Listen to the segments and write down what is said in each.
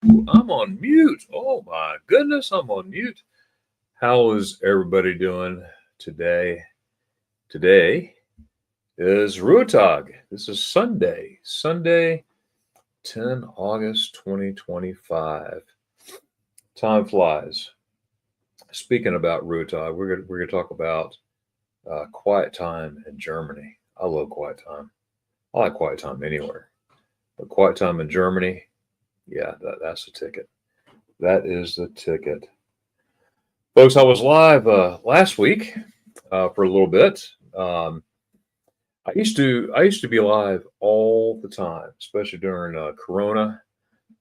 I'm on mute. Oh my goodness, I'm on mute. How is everybody doing today? Today is Ruatag. This is Sunday, 10 August 2025. Time flies. Speaking about Ruatag, we're gonna talk about quiet time in Germany. I love quiet time. I like quiet time anywhere, but quiet time in Germany, yeah, that's the ticket. That is the ticket. Folks, I was live last week for a little bit. Um, I used to be live all the time, especially during Corona,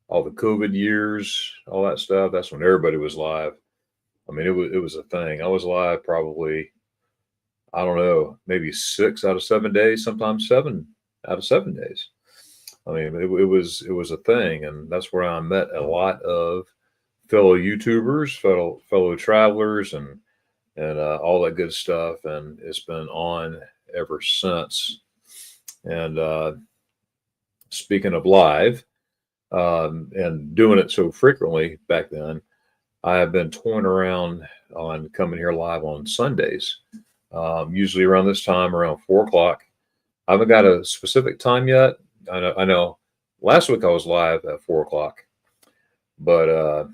all the COVID years, all that stuff. That's when everybody was live. I mean, it was a thing. I was live probably, I don't know, maybe 6 out of 7 days, sometimes 7 out of 7 days. I mean, it was a thing, and that's where I met a lot of fellow YouTubers, fellow travelers, and all that good stuff. And it's been on ever since. And speaking of live and doing it so frequently back then, I have been toying around on coming here live on Sundays, usually around this time, around 4 o'clock. I haven't got a specific time yet. I know last week I was live at 4 o'clock, but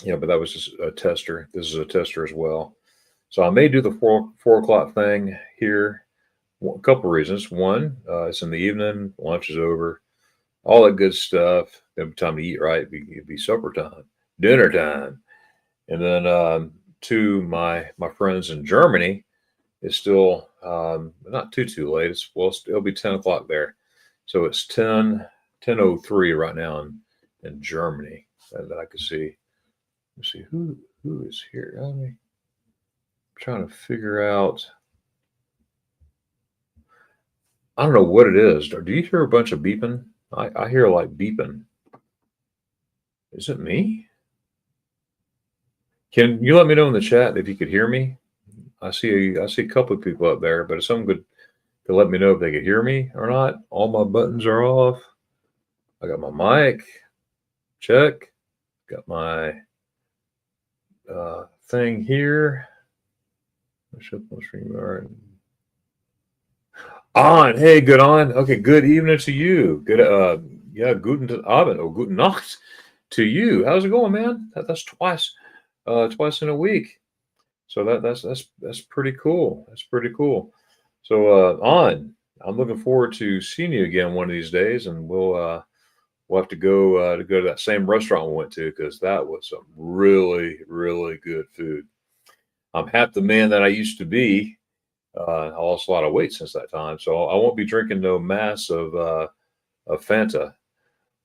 but that was just a tester. This is a tester as well. So I may do the four o'clock thing here. A couple of reasons. One, it's in the evening, lunch is over, all that good stuff. It'd be time to eat, right? It'd be supper time, dinner time, and then two, my friends in Germany, it's still not too late. It'll be 10 o'clock there, so it's 10:03 right now in Germany that I can see. Let's see who is here. I'm trying to figure out. I don't know what it is. Do you hear a bunch of beeping? I hear like beeping. Is it me? Can you let me know in the chat if you could hear me? I see a couple of people up there, but if someone could let me know if they could hear me or not. All my buttons are off. I got my mic. Check. Got my thing here. On. Hey, good on. Okay, good evening to you. Good yeah, guten Abend or guten Nacht to you. How's it going, man? That's twice in a week. So that's pretty cool. That's pretty cool. So I'm looking forward to seeing you again one of these days, and we'll have to go to that same restaurant we went to, because that was some really good food. I'm half the man that I used to be. I lost a lot of weight since that time, so I won't be drinking no mass of Fanta.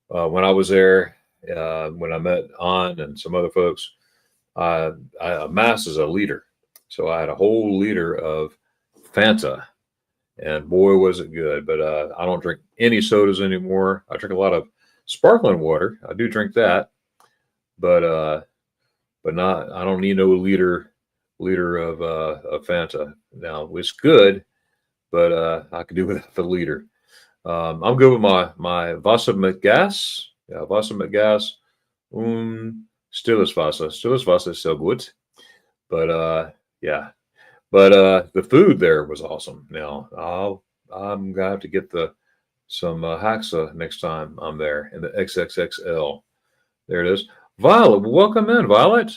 When I was there, when I met An and some other folks, a mass is a liter, so I had a whole liter of Fanta, and boy was it good. But I don't drink any sodas anymore. I drink a lot of sparkling water. I do drink that, but not. I don't need no liter of Fanta. Now it's good, but I could do without the liter. I'm good with my Wasser mit Gas. Yeah, Wasser mit Gas. Stilles Wasser. Stilles Wasser is so good. But yeah. But the food there was awesome. Now I'm gonna have to get some Haxa next time I'm there in the XXXL. There it is. Violet, welcome in, Violet.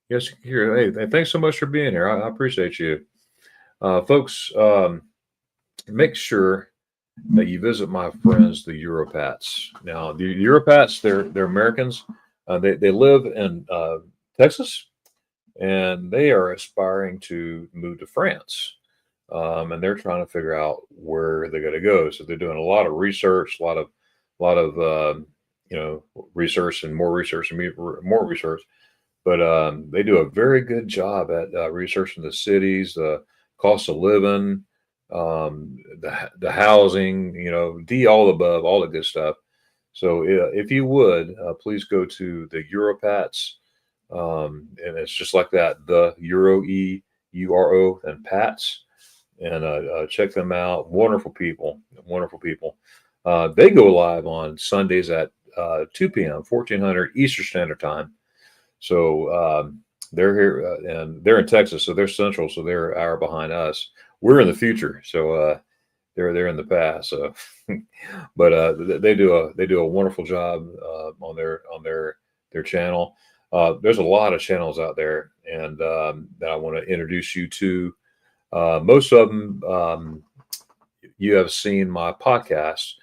Yes, here. Hey, thanks so much for being here. I appreciate you, folks. Make sure that you visit my friends, the Europats. Now, the Europats, they're Americans. They live in Texas, and they are aspiring to move to France. And they're trying to figure out where they're going to go. So they're doing a lot of research, a lot of research and more research and more research. But they do a very good job at researching the cities, the cost of living, the housing, all above, all the good stuff. So if you would, please go to the Europats, and it's just like that, the Euro and Pats, and check them out. Wonderful people, wonderful people. They go live on Sundays at 2 p.m., 1400 Eastern Standard Time. So they're here and they're in Texas, so they're central, so they're an hour behind us. We're in the future, so they're in the past. So, but they do a wonderful job on their channel. There's a lot of channels out there, and that I want to introduce you to. Most of them you have seen my podcast.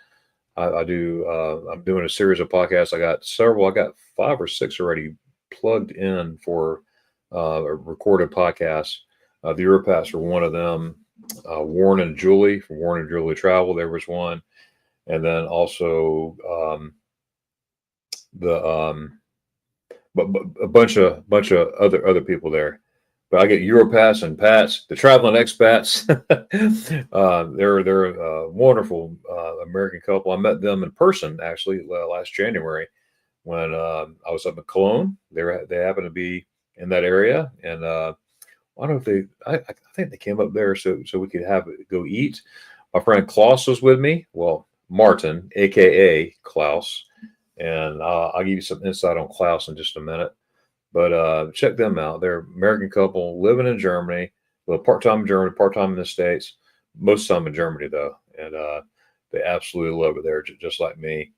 I do. I'm doing a series of podcasts. I got several. I got 5 or 6 already plugged in for a recorded podcast. The Europass are one of them. Warren and Julie from Warren and Julie Travel. There was one, and then also but a bunch of other people there. But I get Europass and Pats, the traveling expats. They're a wonderful American couple. I met them in person actually last January when I was up in Cologne. They happened to be in that area, and I don't know if they. I think they came up there so we could go eat. My friend Klaus was with me. Well, Martin, aka Klaus, and I'll give you some insight on Klaus in just a minute. But check them out. They're an American couple living in Germany, well, part-time in Germany, part-time in the States, most time in Germany though. And they absolutely love it there, just like me,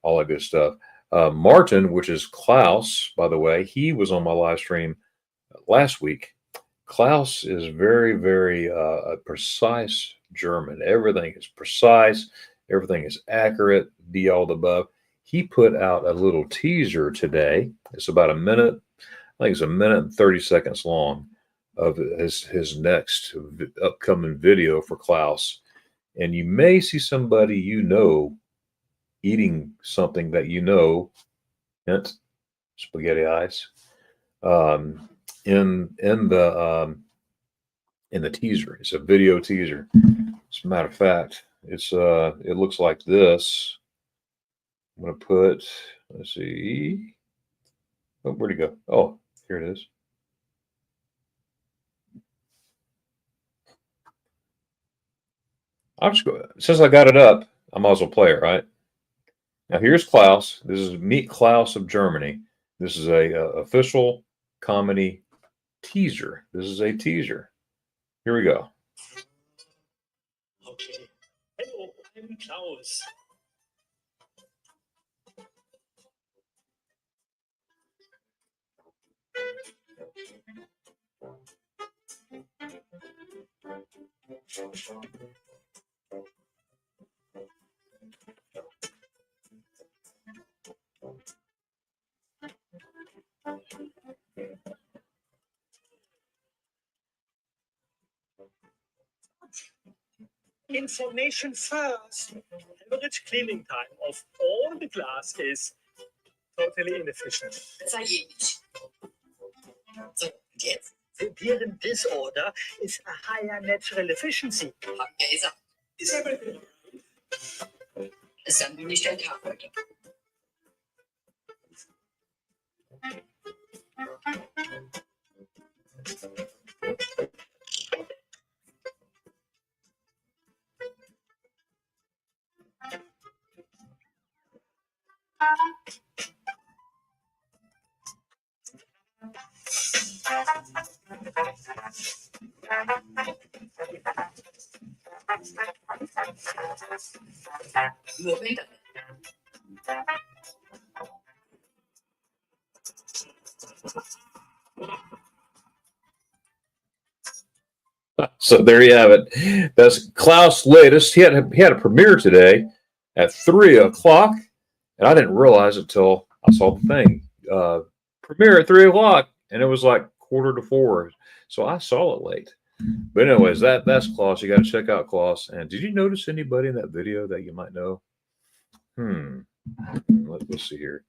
all that good stuff. Martin, which is Klaus, by the way, he was on my live stream last week. Klaus is very, very precise German. Everything is precise. Everything is accurate, be all the above. He put out a little teaser today. It's about a minute. I think it's a minute and 30 seconds long of his next upcoming video for Klaus. And you may see somebody eating something that hint, spaghetti eyes, in the teaser. It's a video teaser. As a matter of fact, it looks like this. I'm going to put, let's see. Oh, where'd it go? Oh, here it is. I'm just going, since I got it up, I might as well play it, right? Now here's Klaus. This is Meet Klaus of Germany. This is a official comedy teaser. This is a teaser. Here we go. Okay. Hello, I'm Klaus. Information first. Average cleaning time of all the glass is totally inefficient. Sei ähnlich. So, und jetzt? Apparent disorder is a higher natural efficiency. Hab ich ja gesagt. Is everything Ist dann wohl nicht dein Tag heute. Nur wenn das. So there you have it. That's Klaus' latest. He had a premiere today at 3 o'clock, and I didn't realize it till I saw the thing. Premiere at 3 o'clock, and it was like 3:45. So I saw it late. But anyways, that's Klaus. You got to check out Klaus. And did you notice anybody in that video that you might know? Let's see here.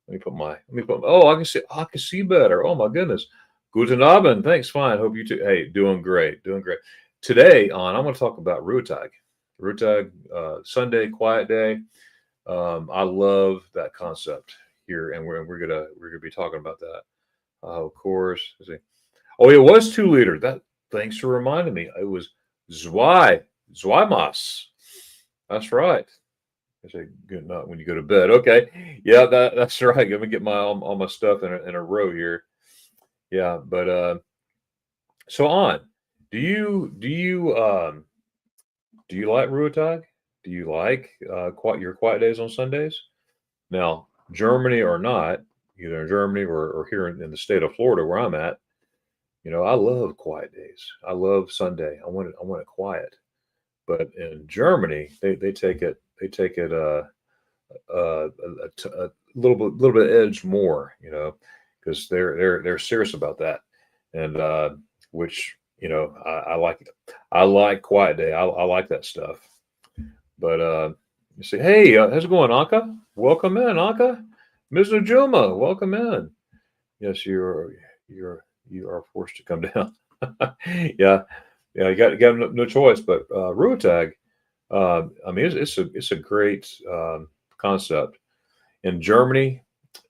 Let me put. Oh, I can see better. Oh my goodness. Guten Abend. Thanks. Fine. Hope you too. Hey, doing great. Doing great. Today I'm going to talk about Ruhetag. Ruhetag, Sunday, quiet day. I love that concept here, and we're gonna be talking about that. Of course. Let's see. Oh, it was 2 liter. That. Thanks for reminding me. It was Zweimas. That's right. I say good night when you go to bed. Okay, yeah, that's right. Let me get my all my stuff in a row here. Yeah, but so on. Do you like Ruhetag? Do you like your quiet days on Sundays? Now, Germany or not, either in Germany or here in the state of Florida where I'm at, I love quiet days. I love Sunday. I want it quiet. But in Germany, they take it a little bit edge more, because they're serious about that, and which I like it. I like quiet day. I like that stuff. But you see, hey, how's it going, Anka? Welcome in, Anka. Ms. Najuma, welcome in. Yes, you are forced to come down. Yeah, yeah, you got no choice. But Ruhetag, I mean, it's a great concept. In Germany,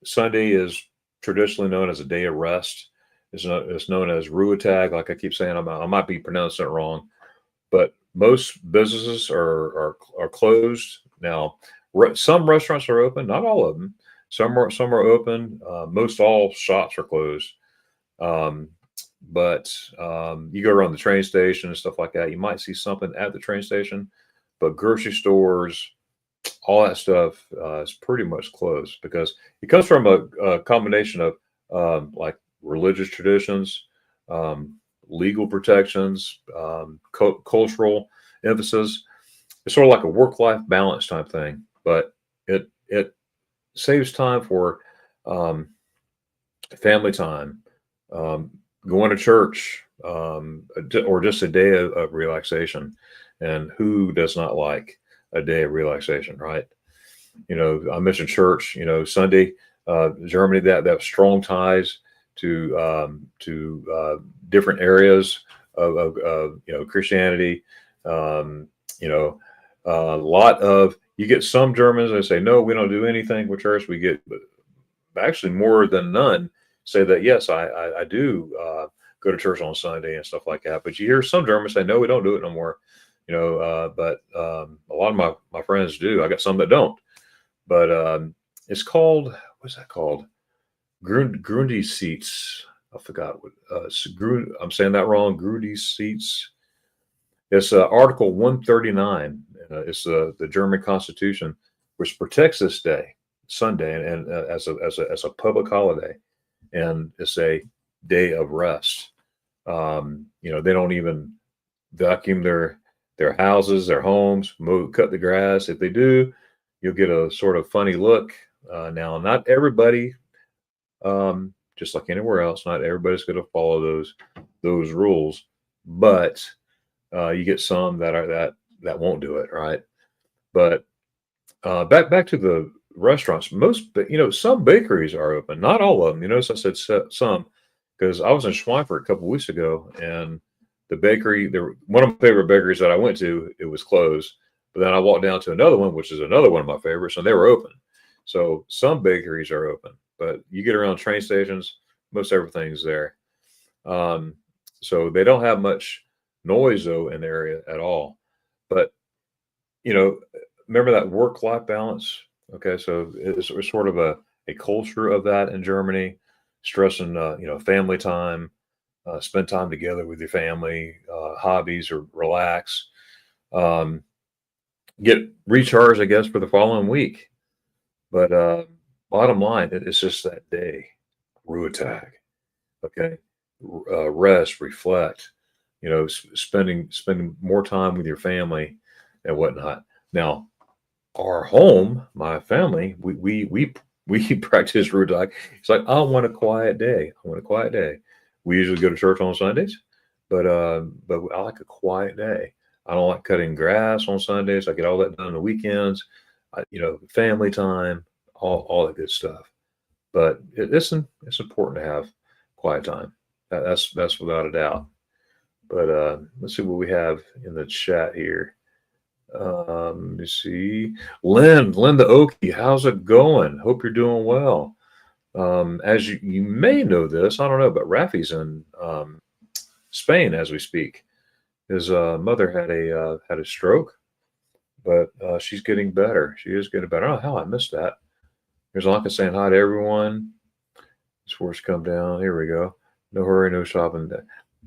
Sunday is traditionally known as a day of rest. It's known as Ruhetag. Like I keep saying, I might be pronouncing it wrong, but most businesses are closed now. Some restaurants are open, not all of them. Some are open. Most all shops are closed. But you go around the train station and stuff like that, you might see something at the train station, but grocery stores, all that stuff is pretty much closed because it comes from a combination of like religious traditions, legal protections, cultural emphasis. It's sort of like a work-life balance type thing, but it saves time for family time, going to church, or just a day of relaxation. And who does not like a day of relaxation, right? I mentioned church. Sunday, Germany, that strong ties to different areas of Christianity. A lot of you get some Germans that say no, we don't do anything with church. We get actually more than none say that yes, I do go to church on Sunday and stuff like that. But you hear some Germans say no, we don't do it no more. But a lot of my friends do. I got some that don't. But it's called, what's that called? Grundy seats. I forgot what. I'm saying that wrong. Grundy seats. It's Article 139. It's the German Constitution, which protects this day, Sunday, and as a public holiday, and it's a day of rest. They don't even vacuum their houses, their homes, cut the grass. If they do, you'll get a sort of funny look. Now, not everybody, just like anywhere else, not everybody's going to follow those rules, but you get some that won't do it, right? But back to the restaurants. Some bakeries are open, not all of them. Notice I said some because I was in Schweinfurt a couple weeks ago, and the bakery, one of my favorite bakeries that I went to, it was closed. But then I walked down to another one, which is another one of my favorites, and they were open. So some bakeries are open, but you get around train stations, most everything's there. So they don't have much noise though in the area at all. But remember that work-life balance. Okay, so it's sort of a culture of that in Germany, stressing family time, spend time together with your family, hobbies, or relax, get recharged, I guess, for the following week. But bottom line, it's just that day, Ruhetag. Okay, rest, reflect. Spending more time with your family and whatnot. Now, our home, my family, we practice Ruhetag. It's like I want a quiet day. I want a quiet day. We usually go to church on Sundays, but I like a quiet day. I don't like cutting grass on Sundays. I get all that done on the weekends. Family time, all that good stuff. But it's important to have quiet time. That's without a doubt. But let's see what we have in the chat here. Let me see. Linda Okie, how's it going? Hope you're doing well. As you may know this, I don't know, but Rafi's in Spain as we speak. His mother had a stroke, but she's getting better. She is getting better. I don't know how I missed that. Here's Anka saying hi to everyone. Before she come down. Here we go. No hurry, no shopping.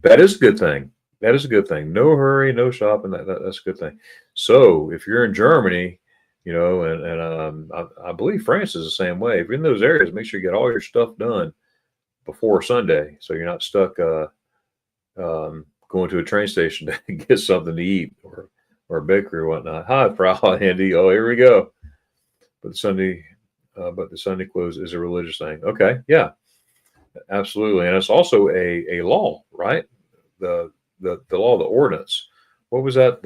That is a good thing. That is a good thing. No hurry, no shopping. That's a good thing. So if you're in Germany, and I believe France is the same way. If you're in those areas, make sure you get all your stuff done before Sunday, so you're not stuck going to a train station to get something to eat or a bakery or whatnot. Hi, Frau Andy. Oh, here we go. But the Sunday close is a religious thing. Okay, yeah, absolutely, and it's also a law, right? The law, the ordinance. What was that?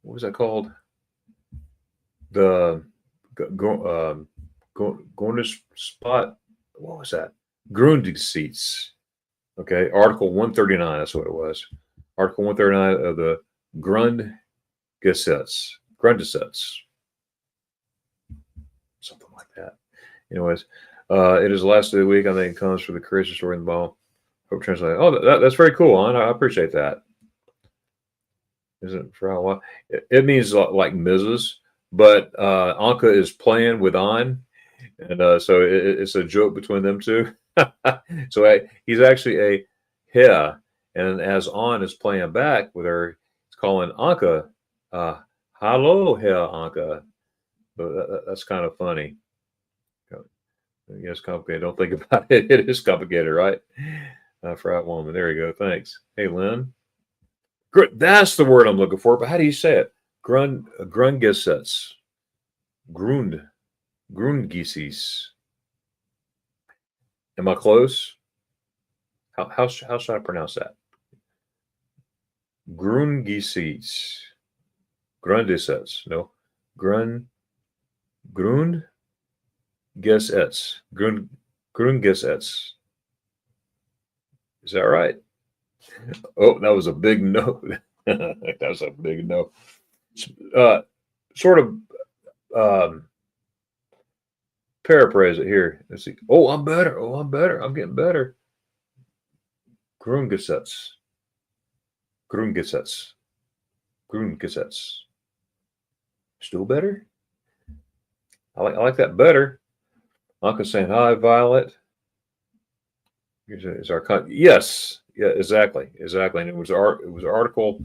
What was that called? The spot. What was that? Grundgesetz. Okay, Article 139. That's what it was. Article 139 of the Grundgesetz. Something like that. Anyways, it is the last day of the week. I think it comes for the creation story in the Bible. Hope translate. Oh, that's very cool, An. I appreciate that. Isn't for a while? It means like Mrs. But Anka is playing with An, and so it's a joke between them two. So he's actually a he, and as An is playing back with her, he's calling Anka, "Hello, he Anka." So that's kind of funny. Yes, complicated. Don't think about it. It is complicated, right? For that woman. There you go. Thanks. Hey, Lynn. That's the word I'm looking for. But how do you say it? Grundgesetz. Grundgesetz. Am I close? How should I pronounce that? Grundgesetz. Grundgesetz. No. Grundgesetz. Grundgesetz. Is that right? Oh, that was a big no. That was a big no. Sort of paraphrase it here. Let's see. Oh, I'm better. I'm getting better. Grundgesetz. Still better? I like that better. Anka saying hi, Violet. Is our yes, yeah, exactly, and it was Article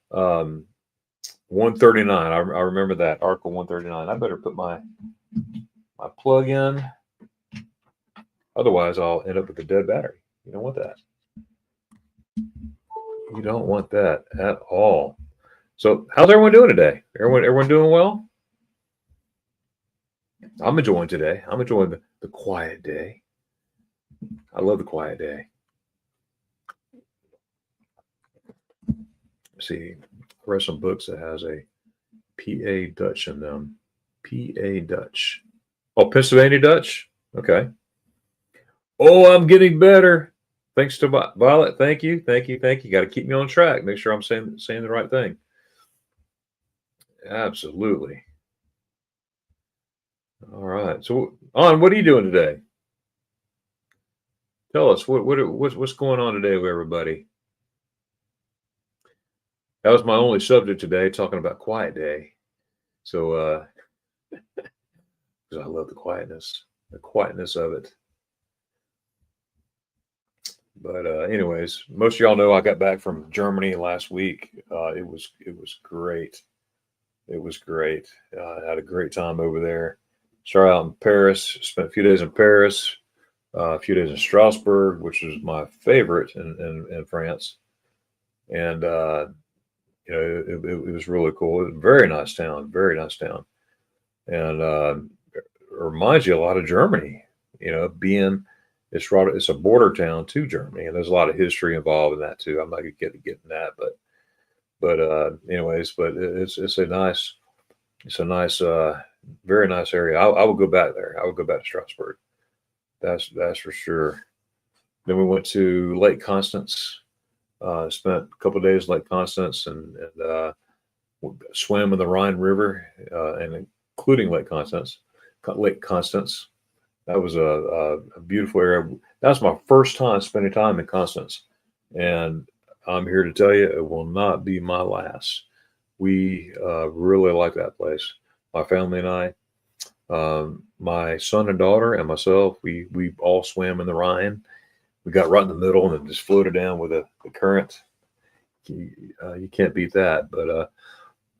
139. I remember that Article 139. I better put my plug in, otherwise I'll end up with a dead battery. You don't want that. You don't want that at all. So, how's everyone doing today? Everyone doing well? I'm enjoying today. I'm enjoying the quiet day. I love the quiet day. Let's see, I read some books that has a PA Dutch in them. PA Dutch. Oh, Pennsylvania Dutch? Okay. Oh, I'm getting better. Thanks to Violet. Thank you. Got to keep me on track. Make sure I'm saying the right thing. Absolutely. All right. So, An, what are you doing today? Tell us what's going on today with everybody. That was my only subject today, talking about quiet day. So, because I love the quietness of it. But anyways, most of y'all know I got back from Germany last week. It was great. It was great. I had a great time over there. Started out in Paris. Spent a few days in Paris. A few days in Strasbourg, which is my favorite in France, and it was really cool. It was a very nice town, and it reminds you a lot of Germany. Being it's a border town to Germany, and there's a lot of history involved in that too. I'm not going to get in that, but anyways, but it's a nice, very nice area. I will go back there. I will go back to Strasbourg. That's for sure. Then we went to Lake Constance. Spent a couple of days in Lake Constance and swam in the Rhine River, and including Lake Constance. That was a beautiful area. That was my first time spending time in Constance, and I'm here to tell you it will not be my last. We really like that place. My family and I, my son and daughter and myself, we all swam in the Rhine. We got right in the middle and just floated down with the current. You can't beat that. But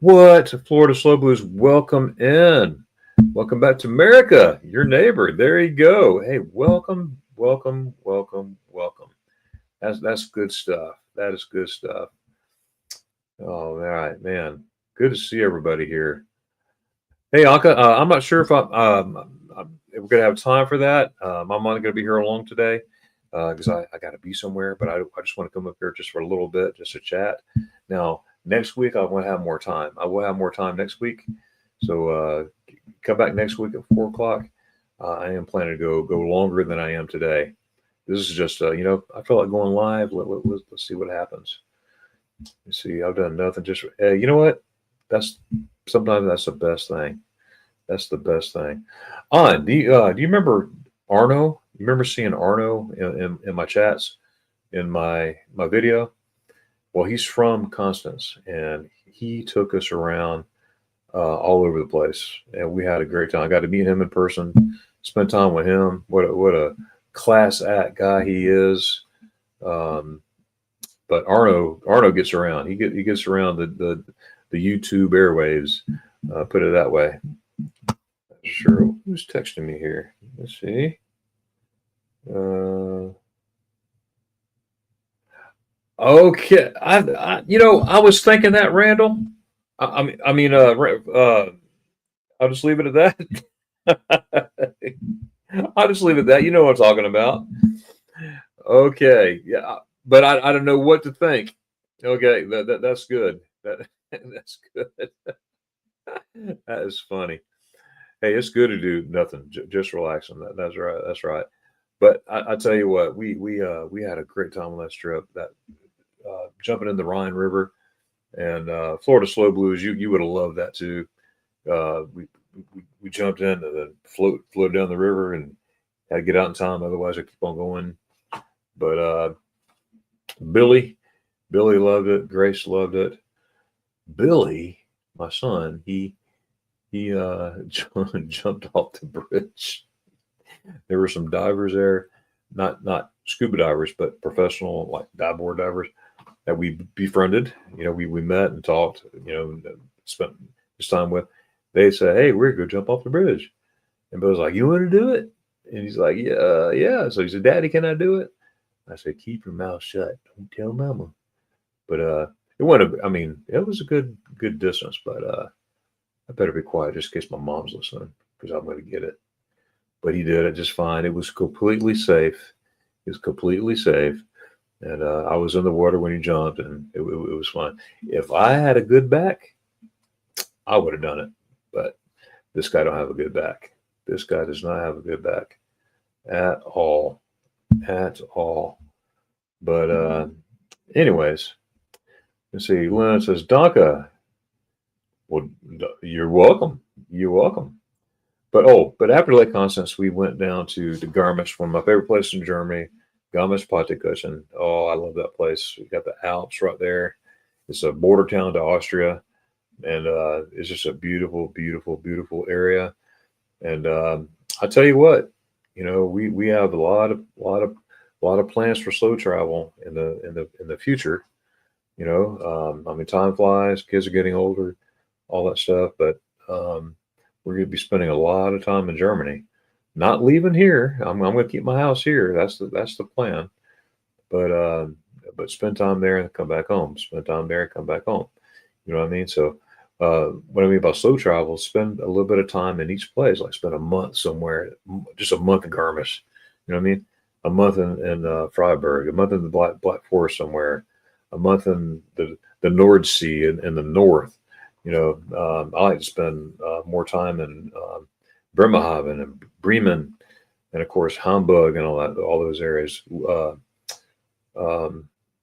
what, Florida Slow Blues, welcome in. Welcome back to America, your neighbor. There you go. Hey, welcome, welcome, welcome, welcome. That's good stuff. That is good stuff. Oh, all right, man. Good to see everybody here. Hey, Anka, I'm not sure if we're gonna have time for that. I'm not gonna be here long today because I got to be somewhere. But I just want to come up here just for a little bit, just to chat. Now, next week I want to have more time. I will have more time next week. So come back next week at 4 o'clock. I am planning to go longer than I am today. This is just I feel like going live. Let's see what happens. Let's see. I've done nothing. Just you know what? Sometimes that's the best thing. That's the best thing. Do you remember Arno? You remember seeing Arno in my chats, in my video? Well, he's from Constance, and he took us around all over the place, and we had a great time. I got to meet him in person, spend time with him. What a class act guy he is. But Arno gets around. He gets around the YouTube airwaves. Put it that way. Sure. Who's texting me here? Let's see. Okay. I was thinking that, Randall. I'll just leave it at that. I'll just leave it at that. You know what I'm talking about. Okay. Yeah. But I don't know what to think. Okay. That's good. That's good. That is funny. Hey, it's good to do nothing. Just relaxing. That's right. That's right. But I tell you what, we had a great time on that trip. That jumping in the Rhine River and Florida Slow Blues. You would have loved that too. We jumped in and then floated down the river and had to get out in time. Otherwise, I keep on going. But Billy loved it. Grace loved it. Billy, my son, he jumped off the bridge. There were some divers there, not scuba divers, but professional like dive board divers that we befriended. We met and talked. Spent this time with. They said, "Hey, we're gonna jump off the bridge," and Bill's like, "You want to do it?" And he's like, "Yeah, yeah." So he said, "Daddy, can I do it?" I said, "Keep your mouth shut. Don't tell Mama." But it wasn't. It was a good distance, but I better be quiet just in case my mom's listening because I'm going to get it. But he did it just fine. It was completely safe. It was completely safe. And I was in the water when he jumped, and it was fun. If I had a good back, I would have done it. But this guy don't have a good back. This guy does not have a good back at all. At all. But anyways, let's see. Lynn says, Donka. Well, you're welcome. You're welcome. But after Lake Constance, we went down to Garmisch, one of my favorite places in Germany, Garmisch-Partenkirchen. Oh, I love that place. We got the Alps right there. It's a border town to Austria, and it's just a beautiful, beautiful, beautiful area. And I tell you what, we have a lot of plans for slow travel in the future. Time flies. Kids are getting older, all that stuff, but we're going to be spending a lot of time in Germany. Not leaving here. I'm going to keep my house here. That's the plan. But spend time there and come back home. Spend time there and come back home. You know what I mean? So what I mean about slow travel, spend a little bit of time in each place. Like spend a month somewhere, just a month in Garmisch. You know what I mean? A month in Freiburg, a month in the Black Forest somewhere, a month in the Nord Sea in the north. I like to spend more time in Bremerhaven and Bremen, and of course Hamburg and all those areas.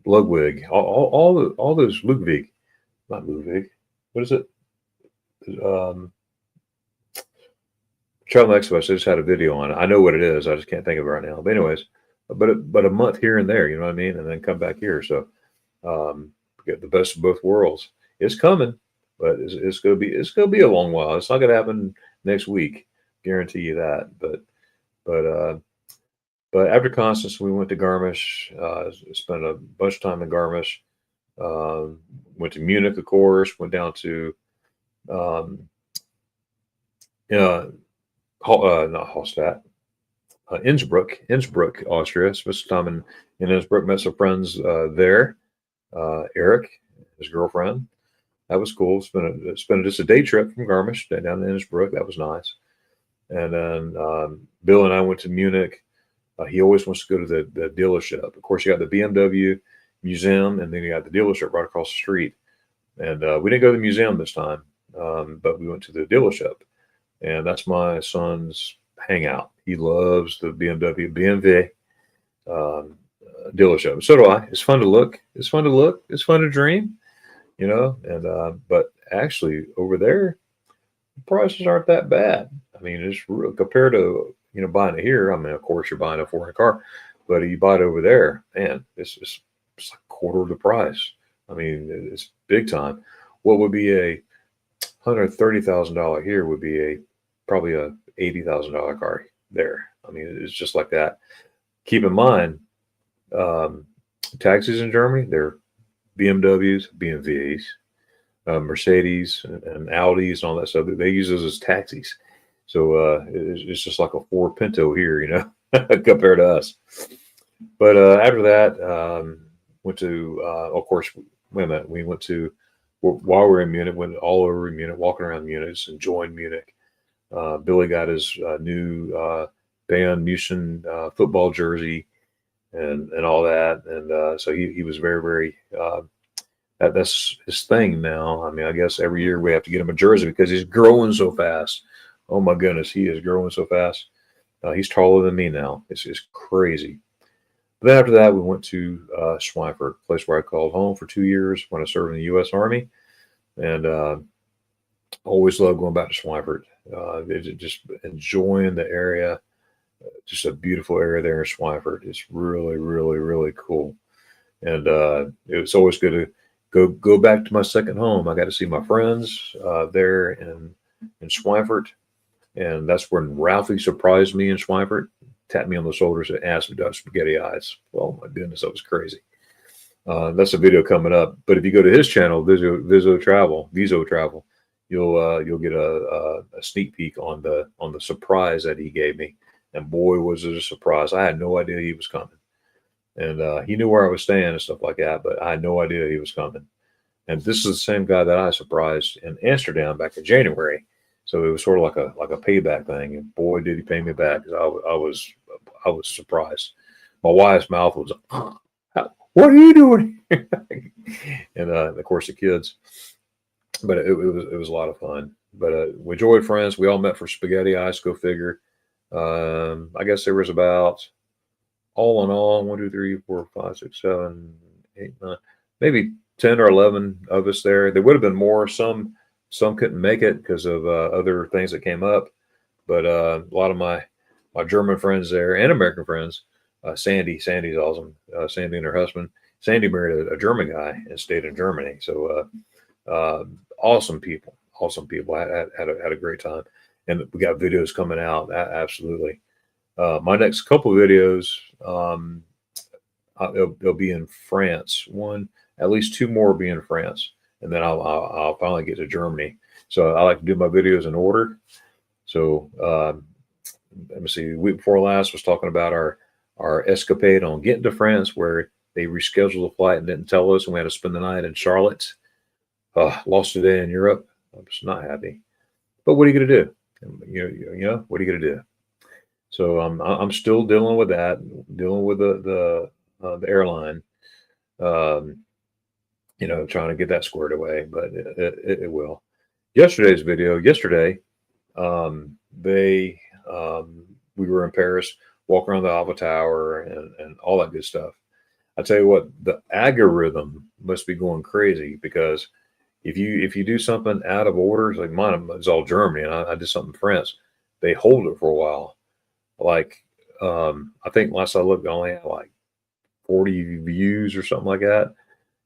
Ludwig, all those Ludwig, not Ludwig. What is it? Travel Expo. I just had a video on it. I know what it is. I just can't think of it right now. But anyways, but a month here and there. You know what I mean? And then come back here. So get the best of both worlds. It's coming. but it's gonna be a long while. It's not gonna happen next week, guarantee you that. But after Constance, we went to Garmisch. Spent a bunch of time in Garmisch. Went to Munich, of course. Went down to um, uh, not Hallstatt, Innsbruck, Austria. Spent some time in Innsbruck. Met some friends there. Eric, his girlfriend. That was cool. Spent just a day trip from Garmisch down to Innsbruck. That was nice. And then Bill and I went to Munich. He always wants to go to the dealership. Of course, you got the BMW museum, and then you got the dealership right across the street. And we didn't go to the museum this time, but we went to the dealership. And that's my son's hangout. He loves the BMW dealership. So do I. It's fun to look. It's fun to dream, And but actually, over there, the prices aren't that bad. I mean, it's real compared to buying it here. I mean, of course, you're buying a foreign car, but you buy it over there, man, it's like a quarter of the price. I mean, it's big time. What would be a $130,000 here would be probably a $80,000 car there. I mean, it's just like that. Keep in mind, taxis in Germany, they're BMWs, BMWs, Mercedes and Audis and all that stuff. They use those as taxis. So it's just like a Ford Pinto here, compared to us. But after that, went to, of course, wait a minute. We went to, while we were in Munich, went all over Munich, walking around Munich, just enjoying Munich. Billy got his new Bayern Munich football jersey and all that. And so he was very, very, that's his thing now. I mean, I guess every year we have to get him a jersey because he's growing so fast. Oh my goodness, he is growing so fast. He's taller than me now. It's crazy. But then after that, we went to Schweinfurt, a place where I called home for 2 years when I served in the U.S. Army. And always loved going back to Schweinfurt. Just enjoying the area. Just a beautiful area there in Schweinfurt. It's really, really, really cool. And it was always good to go back to my second home. I got to see my friends there in Schweinfurt. And that's when Ralphie surprised me in Schweinfurt, tapped me on the shoulders and asked me to have spaghetti eyes. Oh my goodness, that was crazy. That's a video coming up. But if you go to his channel, Viso Travel, you'll get a sneak peek on the surprise that he gave me. And boy, was it a surprise. I had no idea he was coming. And he knew where I was staying and stuff like that, but I had no idea he was coming. And this is the same guy that I surprised in Amsterdam back in January. So it was sort of like a payback thing, and boy, did he pay me back! Because I was surprised. My wife's mouth was, "What are you doing?" And of course the kids. But it was a lot of fun. But we enjoyed friends. We all met for spaghetti eyes. Go figure. I guess there was about all in all 1, 2, 3, 4, 5, 6, 7, 8, 9, maybe 10 or 11 of us there. There would have been more. Some couldn't make it because of other things that came up, but a lot of my German friends there and American friends, Sandy's awesome. Sandy and her husband. Sandy married a German guy and stayed in Germany. So awesome people. I had a great time, and we got videos coming out. Absolutely. My next couple of videos, they'll be in France. At least 2 more will be in France. And then I'll finally get to Germany. So I like to do my videos in order. So let me see. The week before last was talking about our escapade on getting to France, where they rescheduled the flight and didn't tell us, and we had to spend the night in Charlotte. Lost a day in Europe. I'm just not happy. But what are you going to do? What are you going to do? So I'm still dealing with that, dealing with the airline. Trying to get that squared away, but it will. Yesterday's video, we were in Paris, walking around the Eiffel Tower and all that good stuff. I tell you what, the algorithm must be going crazy, because if you do something out of order, like mine is all Germany, and I did something in France, they hold it for a while. Like I think last I looked, I only had like 40 views or something like that.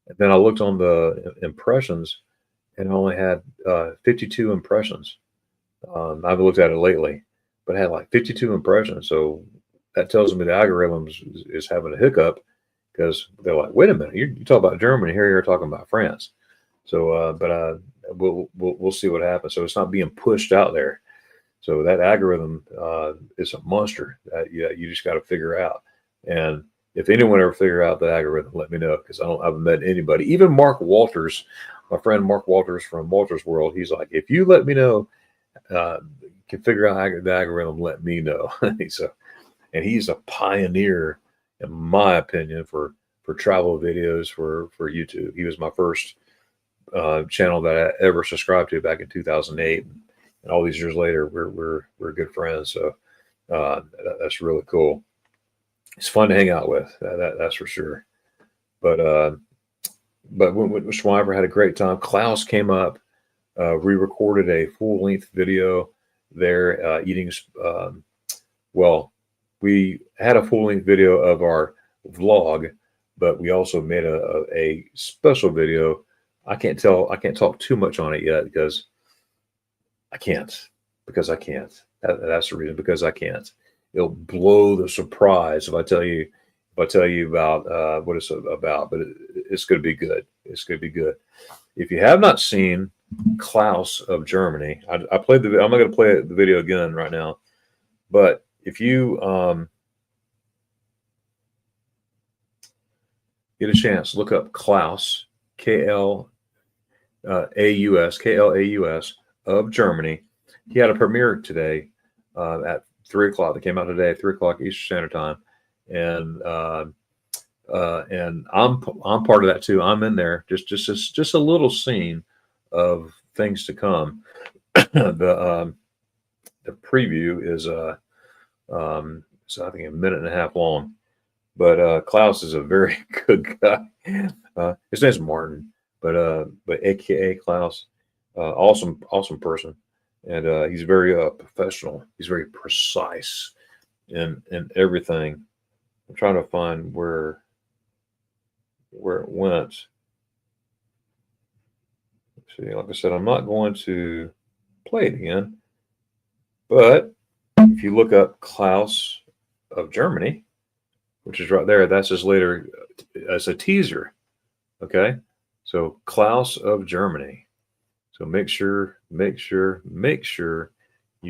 And then I looked on the impressions, and I only had 52 impressions. I haven't looked at it lately, but I had like 52 impressions. So that tells me the algorithm is having a hiccup, because they're like, wait a minute, you talk about Germany, here you're talking about France. So, we'll see what happens. So it's not being pushed out there. So that algorithm is a monster that you just got to figure out. And if anyone ever figure out the algorithm, let me know, because I haven't met anybody. Even Mark Walters, my friend Mark Walters from Walters World, he's like, if you let me know, can figure out the algorithm, let me know. So, and he's a pioneer, in my opinion, for travel videos for YouTube. He was my first channel that I ever subscribed to back in 2008, and all these years later, we're good friends. So that's really cool. It's fun to hang out with. That's for sure. But when Schweifer had a great time. Klaus came up. We recorded a full-length video there eating. Well, we had a full-length video of our vlog, but we also made a special video. I can't talk too much on it yet, because I can't. That's the reason, because I can't. It'll blow the surprise if I tell you about what it's about, but it's going to be good. It's going to be good. If you have not seen Klaus of Germany, I played I'm not going to play the video again right now, but if you get a chance, look up Klaus, Klaus of Germany. He had a premiere today at 3 o'clock. They came out today at 3 o'clock Eastern Standard Time, and I'm part of that too. I'm in there, just a little scene of things to come. The preview is so I think a minute and a half long, but Klaus is a very good guy. His name's Martin, but AKA Klaus, awesome person. And he's very professional. He's very precise in everything. I'm trying to find where it went. Let's see, like I said, I'm not going to play it again. But if you look up Klaus of Germany, which is right there, that's his later as a teaser. Okay, so Klaus of Germany. So make sure you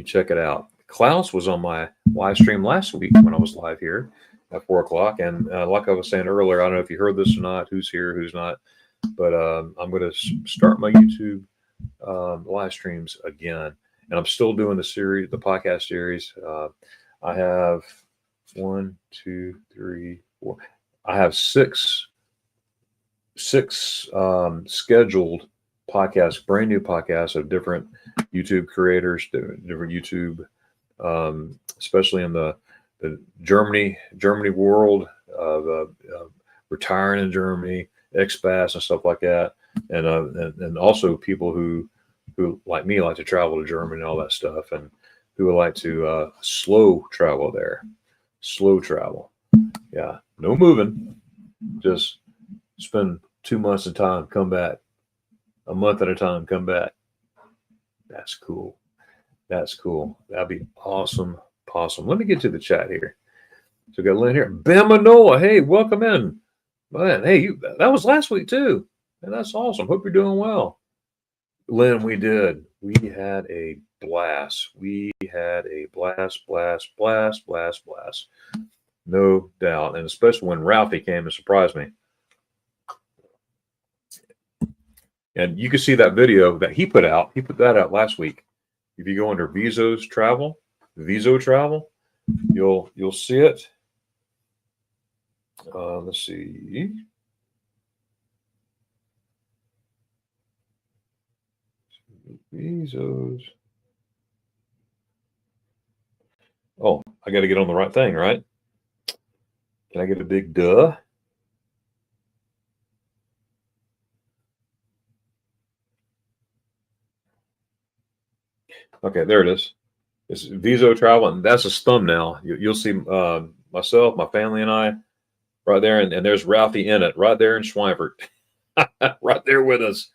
check it out. Klaus was on my live stream last week when I was live here at 4 o'clock. And like I was saying earlier, I don't know if you heard this or not, who's here, who's not, but I'm going to start my YouTube live streams again. And I'm still doing the podcast series. I have 1, 2, 3, 4. I have six scheduled podcasts, brand new podcasts of different YouTube creators, different YouTube, especially in the Germany world of retiring in Germany, expats and stuff like that, and also people who like me like to travel to Germany and all that stuff, and who would like to slow travel there. Slow travel, yeah, no moving, just spend 2 months at a time, come back. A month at a time, come back. That's cool. That'd be awesome. Let me get to the chat here. So we got Lynn here. Bam Manoa. Hey, welcome in. Man, hey, that was last week too. And that's awesome. Hope you're doing well. Lynn, we did. We had a blast. Blast. No doubt. And especially when Ralphie came and surprised me. And you can see that video that he put out. He put that out last week. If you go under Viso Travel, you'll see it. Let's see. Visos. Oh, I got to get on the right thing, right? Can I get a big duh? Okay, there it is. It's Viso Travel, and that's his thumbnail. You'll see myself, my family, and I right there, and there's Ralphie in it, right there in Schweinfurt, right there with us.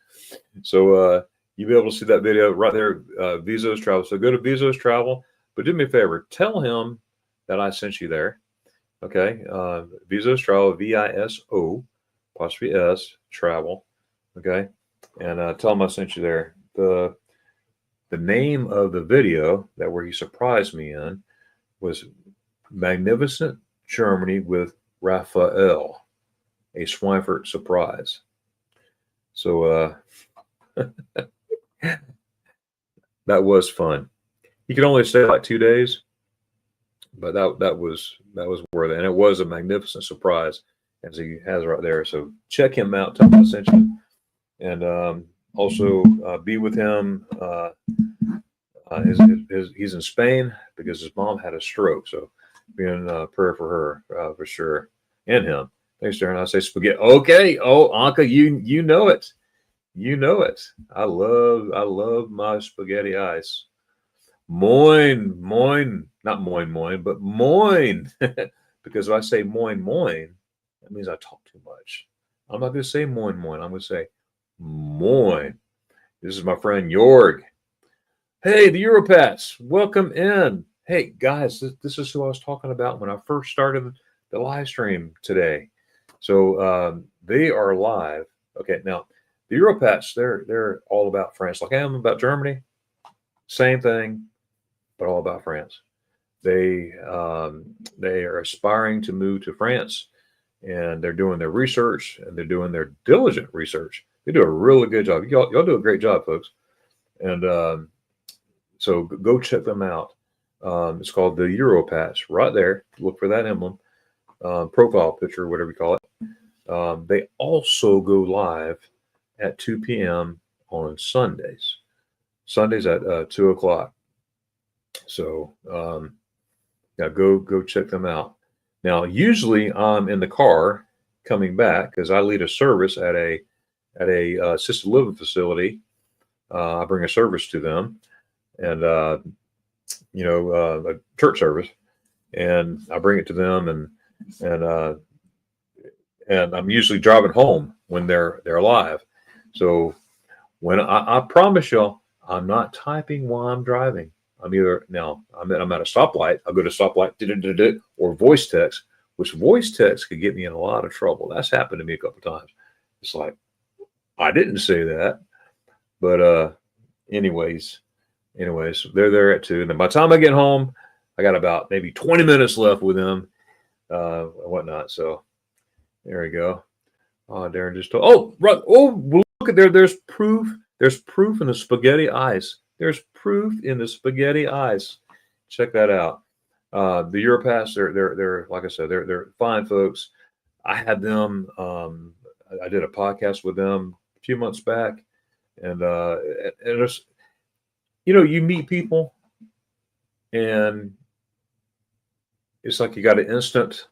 So you'll be able to see that video right there, Vizos Travel. So go to Vizos Travel, but do me a favor, tell him that I sent you there. Okay, Vizos Travel, VISO apostrophe S Travel. Okay, and tell him I sent you there. The name of the video that where he surprised me in was Magnificent Germany with Raphael, a Schweinfurt surprise. So that was fun. You could only stay like 2 days, but that was worth it, and it was a magnificent surprise, as he has right there. So check him out. Tell him I sent you, and also be with him. He's in Spain because his mom had a stroke, so be in prayer for her for sure, and him. Thanks, Darren. I say spaghetti. Okay. Oh, Anka, you know it. You know it. I love my spaghetti ice. Moin, not moin, but moin. Because if I say moin, that means I talk too much. I'm not going to say moin. I'm going to say moin. This is my friend Jorg. Hey, the Europats, welcome in. Hey, guys, this is who I was talking about when I first started the live stream today. So they are live. Okay, now the Europats, they're all about France, like I am about Germany. Same thing, but all about France. They are aspiring to move to France, and they're doing their research, and they're doing their diligent research. They do a really good job. Y'all do a great job, folks. And so go check them out. It's called the Europats. Right there, look for that emblem, profile picture, whatever you call it. They also go live at 2 p.m. on Sundays. Sundays at 2 o'clock. So yeah, go check them out. Now, usually I'm in the car coming back because I lead a service at a assisted living facility. I bring a service to them, and a church service, and I bring it to them, and I'm usually driving home when they're live. So when I promise y'all, I'm not typing while I'm driving. I'm at a stoplight. I'll go to stoplight or voice text, which voice text could get me in a lot of trouble. That's happened to me a couple of times. It's like, I didn't say that, but anyways, they're there at 2. And then by the time I get home, I got about maybe 20 minutes left with them, and whatnot. So there we go. Oh, Darren just told. Oh, right. Oh, look at there. There's proof. There's proof in the spaghetti ice. There's proof in the spaghetti ice. Check that out. The Europats, they're like I said, they're fine folks. I had them. I did a podcast with them a few months back, and it's, you meet people, and it's like you got an instant,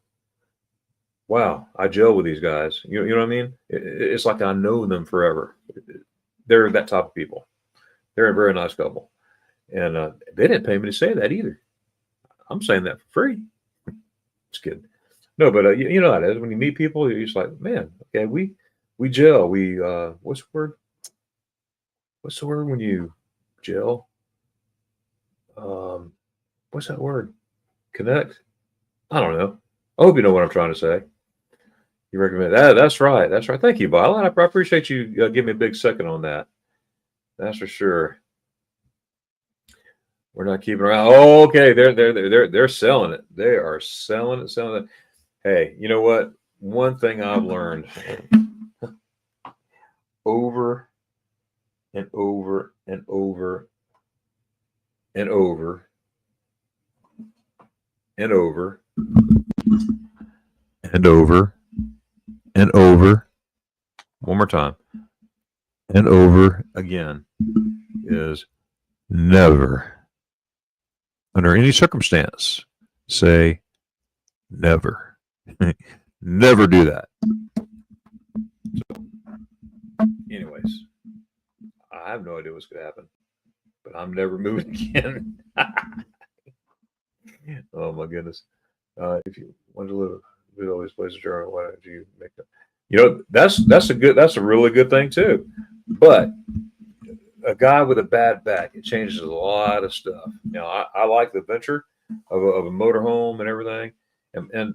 wow, I gel with these guys. You know what I mean? It's like I know them forever. They're that type of people. They're a very nice couple. And they didn't pay me to say that either. I'm saying that for free. Just kidding. No, but you know how it is. When you meet people, you're just like, man, okay, we gel. We what's the word? What's the word when you gel? What's that word? Connect? I don't know. I hope you know what I'm trying to say. You recommend that? That's right. That's right. Thank you, Violet. I appreciate you giving me a big second on that. That's for sure. We're not keeping around. Oh, okay. They're selling it. They are selling it. Hey, you know what? One thing I've learned over and over and over and over and over and over and over, one more time, and over again, is never, under any circumstance, say never. Never do that. So, anyways, I have no idea what's going to happen, but I'm never moving again. Oh my goodness. If you want to live with all these places, why don't you make them? That's a really good thing too. But a guy with a bad back, it changes a lot of stuff. Now, I like the adventure of a motorhome and everything. And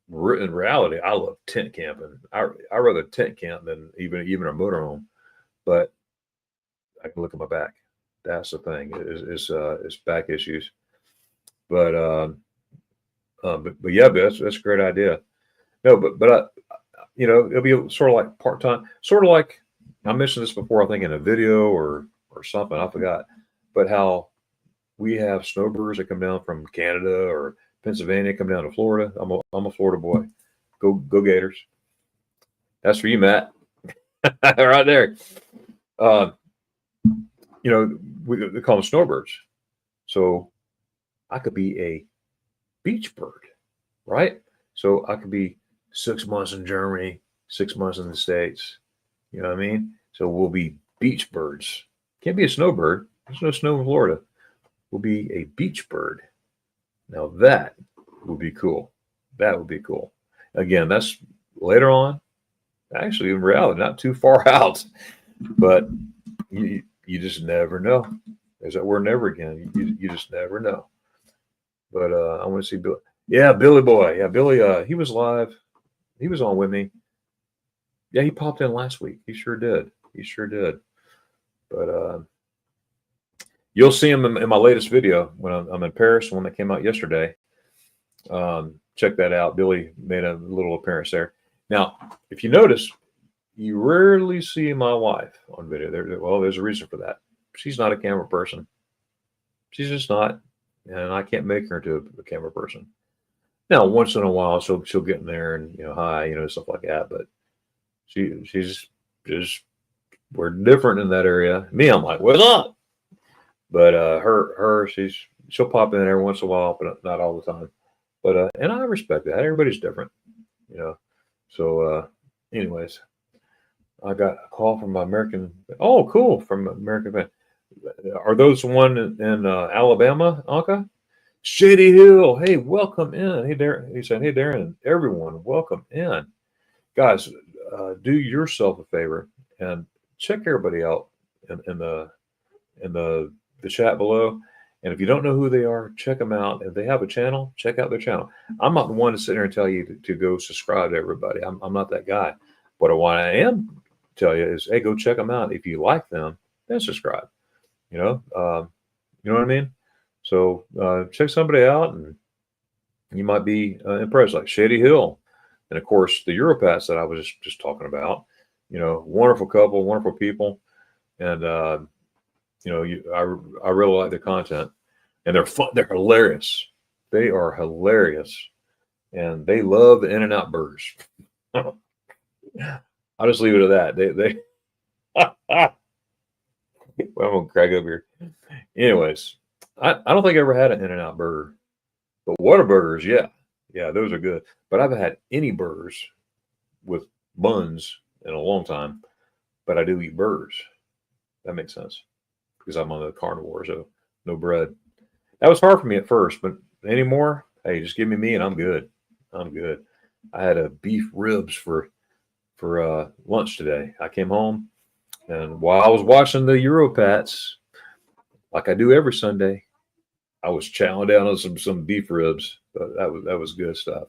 in reality, I love tent camping. I rather tent camp than even a motorhome. But I can look at my back. That's the thing. Is back issues. But yeah, that's a great idea. No, but it'll be sort of like part time, sort of like I mentioned this before. I think in a video or something. I forgot. But how we have snowbirds that come down from Canada or Pennsylvania, come down to Florida. I'm a Florida boy. Go Gators. That's for you, Matt. Right there. We call them snowbirds. So I could be a beach bird, right? So I could be 6 months in Germany, 6 months in the States. You know what I mean? So we'll be beach birds. Can't be a snowbird. There's no snow in Florida. We'll be a beach bird. Now that would be cool. That would be cool. Again, that's later on. Actually, in reality, not too far out. But you just never know. There's that word never again. You just never know. But I want to see Billy. Yeah, Billy boy. Yeah, Billy. He was live. He was on with me. Yeah, he popped in last week. He sure did. But you'll see him in my latest video when I'm in Paris, one that came out yesterday. Check that out. Billy made a little appearance there. Now, if you notice, you rarely see my wife on video. There's a reason for that. She's not a camera person. She's just not, and I can't make her into a camera person. Now, once in a while, she'll get in there and hi, stuff like that. But she's just we're different in that area. Me, I'm like, what's up? But she'll pop in every once in a while, but not all the time. But and I respect that. Everybody's different, So, anyways, I got a call from American. Oh, cool, from American fan. Are those one in Alabama, Anka? Shady Hill. Hey, welcome in. Hey, Darren. He said, hey, Darren. Everyone, welcome in, guys. Do yourself a favor and check everybody out in the chat below. And if you don't know who they are, check them out. If they have a channel, check out their channel. I'm not the one to sit there and tell you to go subscribe to everybody. I'm not that guy. But what I am tell you is, hey, go check them out. If you like them, then subscribe. You know what I mean? So check somebody out, and you might be impressed. Like Shady Hill, and of course the Europats that I was just talking about. Wonderful couple, wonderful people, and I really like their content, and they're fun. They're hilarious. They are hilarious, and they love the In-N-Out burgers. I'll just leave it at that. Well, I'm gonna crack up here. Anyways, I don't think I ever had an In-N-Out burger, but Whataburgers, yeah, those are good. But I haven't had any burgers with buns in a long time. But I do eat burgers. That makes sense because I'm on the carnivore, so no bread. That was hard for me at first, but anymore, hey, just give me meat and I'm good. I had a beef ribs for lunch today. I came home, and while I was watching the Europats, like I do every Sunday, I was chowing down on some beef ribs. That was good stuff.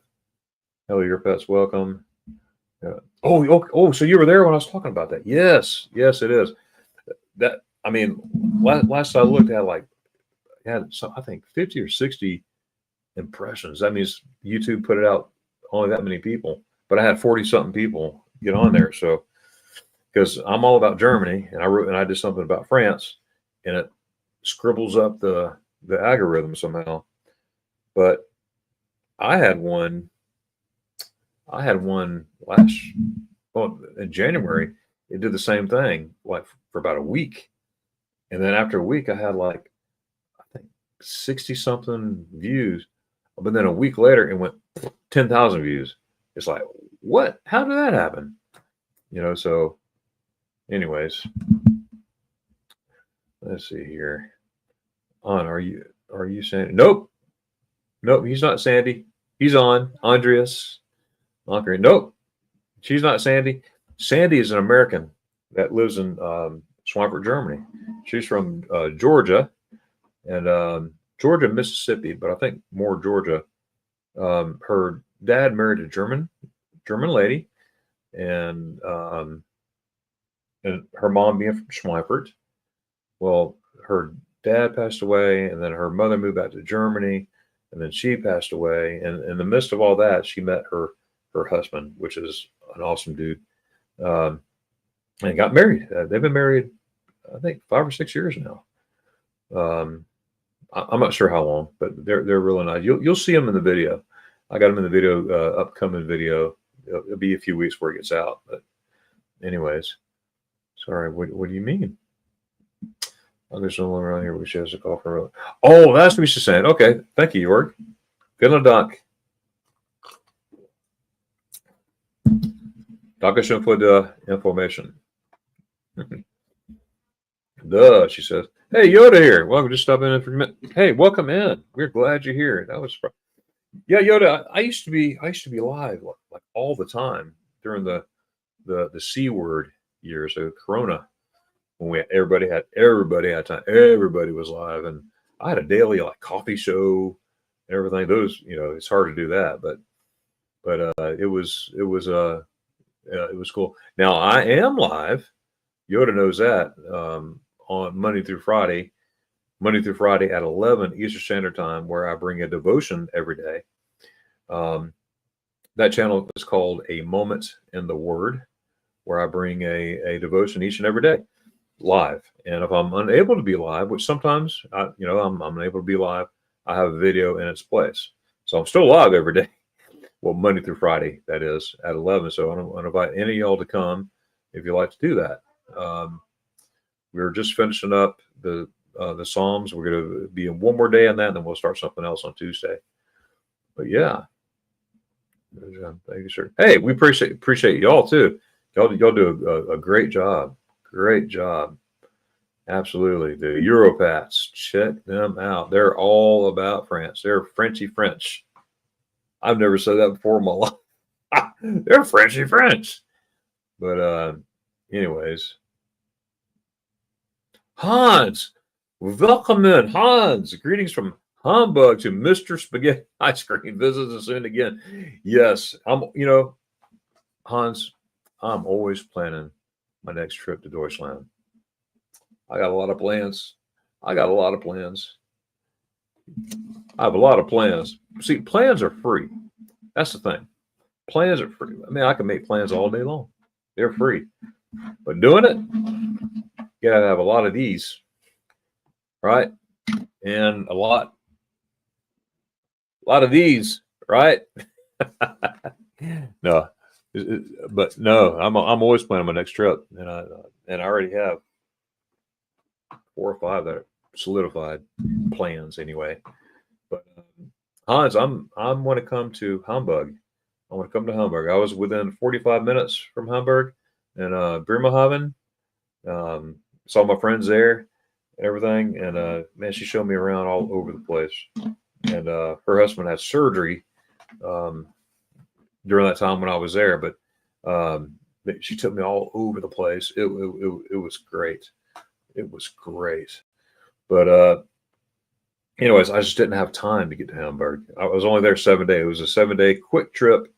Hello, Europats, welcome. Oh, so you were there when I was talking about that? Yes, it is. That, I mean, last I looked at, I think 50 or 60 impressions. That means YouTube put it out only that many people, but I had 40 something people get on there. So, because I'm all about Germany, and I did something about France, and it scribbles up the algorithm somehow. But I had one in January. It did the same thing, like for about a week, and then after a week, I had I think 60 something views. But then a week later, it went 10,000 views. It's like, what? How did that happen? So anyways, let's see here. Are you Sandy? Nope, he's not Sandy. He's on. Andreas. Okay, nope, she's not Sandy. Sandy is an American. that lives in Schweinfurt, Germany. She's from Georgia, and Georgia, Mississippi, but I think more Georgia. Her dad married a German lady, and her mom being from Schweinfurt. Well, her dad passed away, and then her mother moved back to Germany, and then she passed away. And in the midst of all that, she met her husband, which is an awesome dude, and got married. They've been married, I think, 5 or 6 years now. I'm not sure how long, but they're really nice. You'll see them in the video. I got them in the video, upcoming video. It'll be a few weeks before it gets out. But anyways, sorry. What do you mean? Oh, there's no one around here which has a call for. Oh, that's what she's saying. Okay, thank you, York. Good Dank. Dankeschön für die Information. Duh, she says. Hey, Yoda here. Welcome. Just stopping in for a minute. Hey, welcome in. We're glad you're here. That was, yeah, Yoda. I used to be live like all the time during the C word years of Corona, when everybody had time. Everybody was live, and I had a daily like coffee show and everything. Those, it's hard to do that, but it was cool. Now I am live. Yoda knows that. On Monday through Friday at 11 Eastern Standard Time, where I bring a devotion every day. That channel is called A Moment in the Word, where I bring a devotion each and every day live. And if I'm unable to be live, which sometimes I'm unable to be live, I have a video in its place. So I'm still live every day. Well, Monday through Friday, that is, at 11. So I want to invite any of y'all to come if you'd like to do that. We're just finishing up the Psalms. We're going to be in one more day on that, and then we'll start something else on Tuesday. But yeah, thank you, sir. Hey, we appreciate y'all too. Y'all do a great job. Great job. Absolutely. The Europats, check them out. They're all about France. They're Frenchy French. I've never said that before in my life. They're Frenchy French. But anyways. Hans, welcome in. Hans, greetings from Hamburg to Mr. Spaghetti Ice Cream. Visit us soon again. Yes, Hans, I'm always planning my next trip to Deutschland. I got a lot of plans. I have a lot of plans. See, plans are free. That's the thing. Plans are free. I mean, I can make plans all day long. They're free. But doing it, you gotta have a lot of these, right? And a lot of these, right? No, but no, I'm always planning my next trip, and I already have 4 or 5 that are solidified plans anyway. But Hans, I'm want to come to Hamburg. I want to come to Hamburg. I was within 45 minutes from Hamburg and Bremerhaven. Saw my friends there and everything, and man, she showed me around all over the place. And her husband had surgery during that time when I was there, but she took me all over the place. It was great. It was great. But anyways, I just didn't have time to get to Hamburg. I was only there 7 days. It was a 7-day quick trip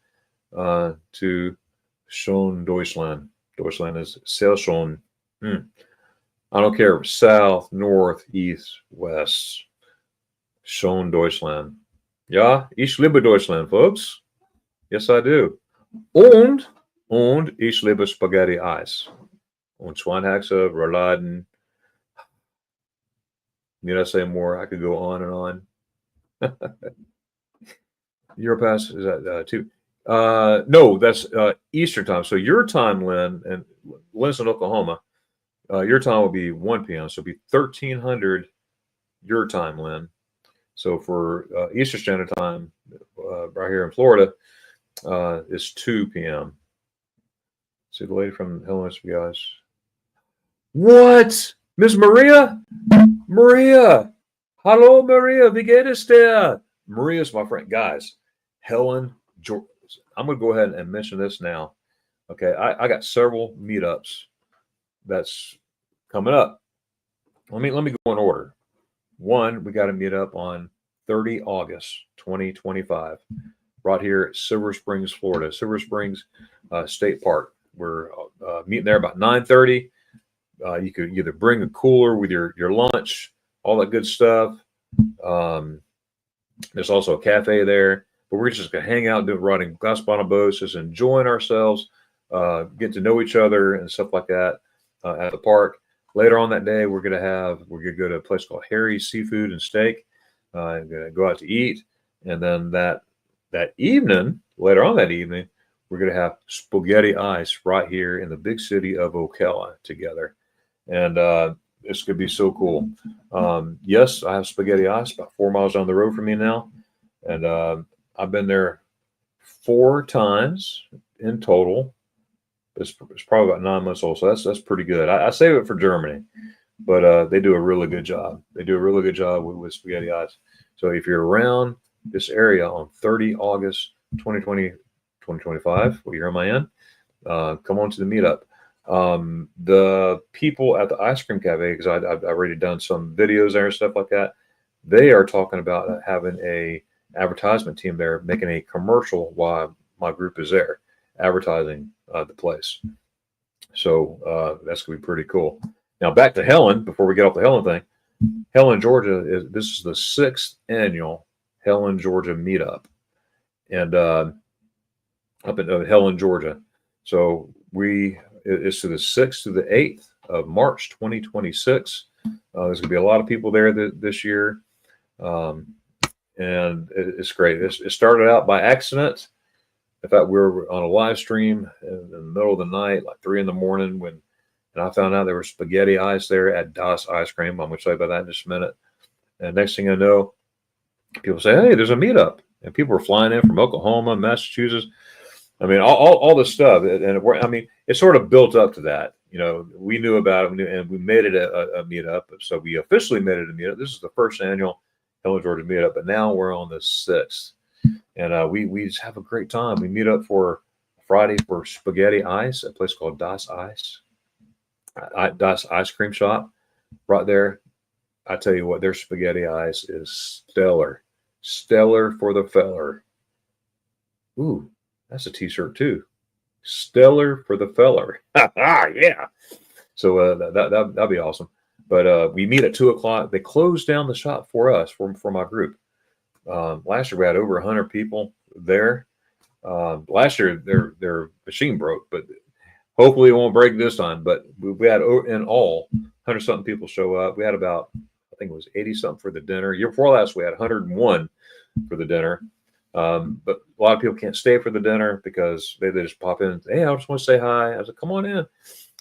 to Schön Deutschland. Deutschland is sehr schön. I don't care, south, north, east, west. Schön Deutschland. Ja, ich liebe Deutschland, folks. Yes, I do. Und ich liebe Spaghetti Eis. Und Schweinhaxe, Rouladen. Need I say more? I could go on and on. Europass, is that 2? No, that's Eastern time. So your time, Lynn, and Lynn's in Oklahoma. Your time will be 1 p.m. So it'll be 1300 your time, Lynn. So for Eastern Standard Time, right here in Florida, it's 2 p.m. See the lady from Hello, guys. What? Miss Maria? Maria. Hello, Maria. Wie geht es dir? Maria's my friend. Guys, Helen, George. I'm going to go ahead and mention this now. Okay, I got several meetups that's coming up. Let me go in order. One, we got to meet up on 30 August 2025, right here at Silver Springs, Florida. Silver Springs State Park. We're meeting there about 9:30. You could either bring a cooler with your lunch, all that good stuff. There's also a cafe there, but we're just gonna hang out, riding glass bottom boats, just enjoying ourselves, get to know each other and stuff like that at the park. Later on that day, we're gonna go to a place called Harry's Seafood and Steak. Gonna go out to eat, and then that evening, later on that evening, we're gonna have spaghetti ice right here in the big city of Ocala together, and it's gonna be so cool. Yes, I have spaghetti ice about 4 miles down the road from me now, and I've been there 4 times in total. It's probably about 9 months old, so that's pretty good. I save it for Germany, but they do a really good job. They do a really good job with spaghetti ice. So if you're around this area on 30 August 2025, what year am I in? Come on to the meetup. The people at the ice cream cafe, because I've already done some videos there and stuff like that, they are talking about having a advertisement team there, making a commercial while my group is there, advertising the place. So that's gonna be pretty cool. Now back to Helen. Before we get off the Helen thing, Helen, Georgia this is the 6th annual Helen, Georgia meetup, and up in Helen, Georgia. So it's to the 6th to the 8th of March 2026. There's gonna be a lot of people there this year, and it's great. It started out by accident. In fact, we were on a live stream in the middle of the night, like 3 a.m, and I found out there was spaghetti ice there at Das Ice Cream. I'm going to tell you about that in just a minute. And next thing I know, people say, "Hey, there's a meetup," and people were flying in from Oklahoma, Massachusetts. I mean, all this stuff, and it sort of built up to that. We knew about it, and we made it a meetup. So we officially made it a meetup. This is the first annual Helen, Georgia meetup, but now we're on the 6th. And we just have a great time. We meet up for Friday for spaghetti ice at a place called Das Ice. Das Ice Cream Shop right there. I tell you what, their spaghetti ice is stellar. Stellar for the feller. Ooh, that's a t-shirt too. Stellar for the feller. Yeah. So that'd be awesome. But we meet at 2:00. They closed down the shop for us, for my group. Last year we had over 100 people there. Last year their machine broke, but hopefully it won't break this time. But we had in all 100 something people show up. We had about, I think it was 80 something for the dinner. Year before last we had 101 for the dinner. But a lot of people can't stay for the dinner because they just pop in and say, "Hey, I just want to say hi." I was like, "Come on in,"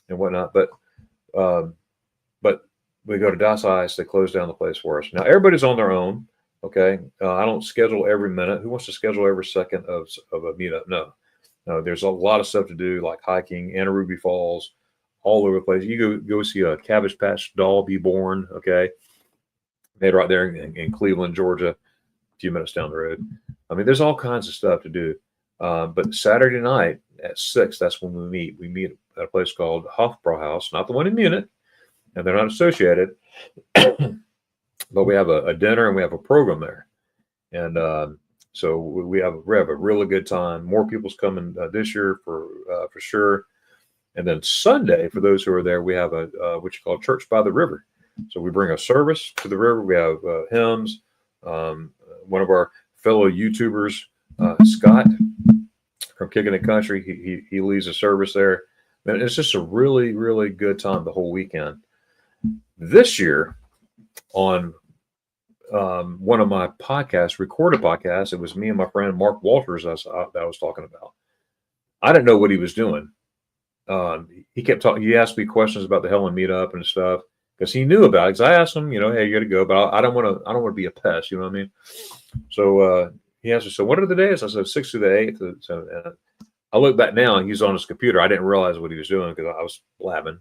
and whatnot. But we go to Das Ice. They close down the place for us. Now everybody's on their own. Okay, I don't schedule every minute. Who wants to schedule every second of a meetup? No, there's a lot of stuff to do, like hiking, Anna Ruby Falls, all over the place. You go see a Cabbage Patch doll be born. Okay, made right there in Cleveland, Georgia, a few minutes down the road. I mean, there's all kinds of stuff to do. But Saturday night at 6, that's when we meet. We meet at a place called Hofbrauhaus, not the one in Munich, and they're not associated. But we have a dinner and we have a program there, and so we have a really good time. More people's coming this year for sure. And then Sunday, for those who are there, we have what you call Church by the River. So we bring a service to the river. We have hymns. One of our fellow YouTubers, Scott from Kicking It Country, he leads a service there. And it's just a really, really good time the whole weekend. This year, on one of my recorded podcasts, it was me and my friend Mark Walters that I was talking about. I didn't know what he was doing. He kept talking. He asked me questions about the Helen meetup and stuff because he knew about it. Because I asked him, "Hey, you got to go," but I don't want to be a pest. You know what I mean? So he asked me, "So what are the days?" I said, 6th to the 8th. So I look back now, and he's on his computer. I didn't realize what he was doing because I was blabbing.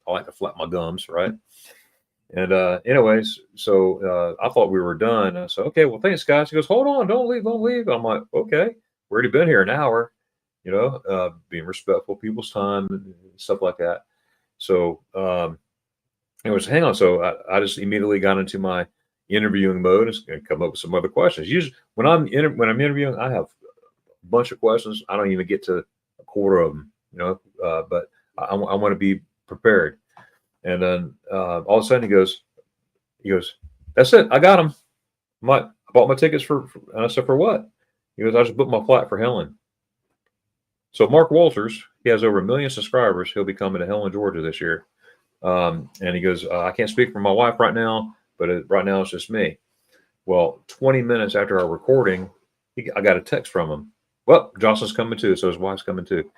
I like to flap my gums, right? And anyways, so I thought we were done. I said, "Okay, well, thanks, guys." He goes, "Hold on, don't leave." I'm like, "Okay, we already been here an hour," being respectful of people's time and stuff like that. So, anyways, hang on. So I just immediately got into my interviewing mode and come up with some other questions. Usually, when I'm interviewing, I have a bunch of questions. I don't even get to a quarter of them, but I want to be prepared. And then all of a sudden he goes, "That's it. I got them. I bought my tickets for." And I said, "For what?" He goes, "I just booked my flight for Helen." So Mark Walters, he has over 1 million subscribers. He'll be coming to Helen, Georgia this year. And he goes, "I can't speak for my wife right now, but right now it's just me." Well, 20 minutes after our recording, I got a text from him. Well, Jocelyn's coming too, so his wife's coming too.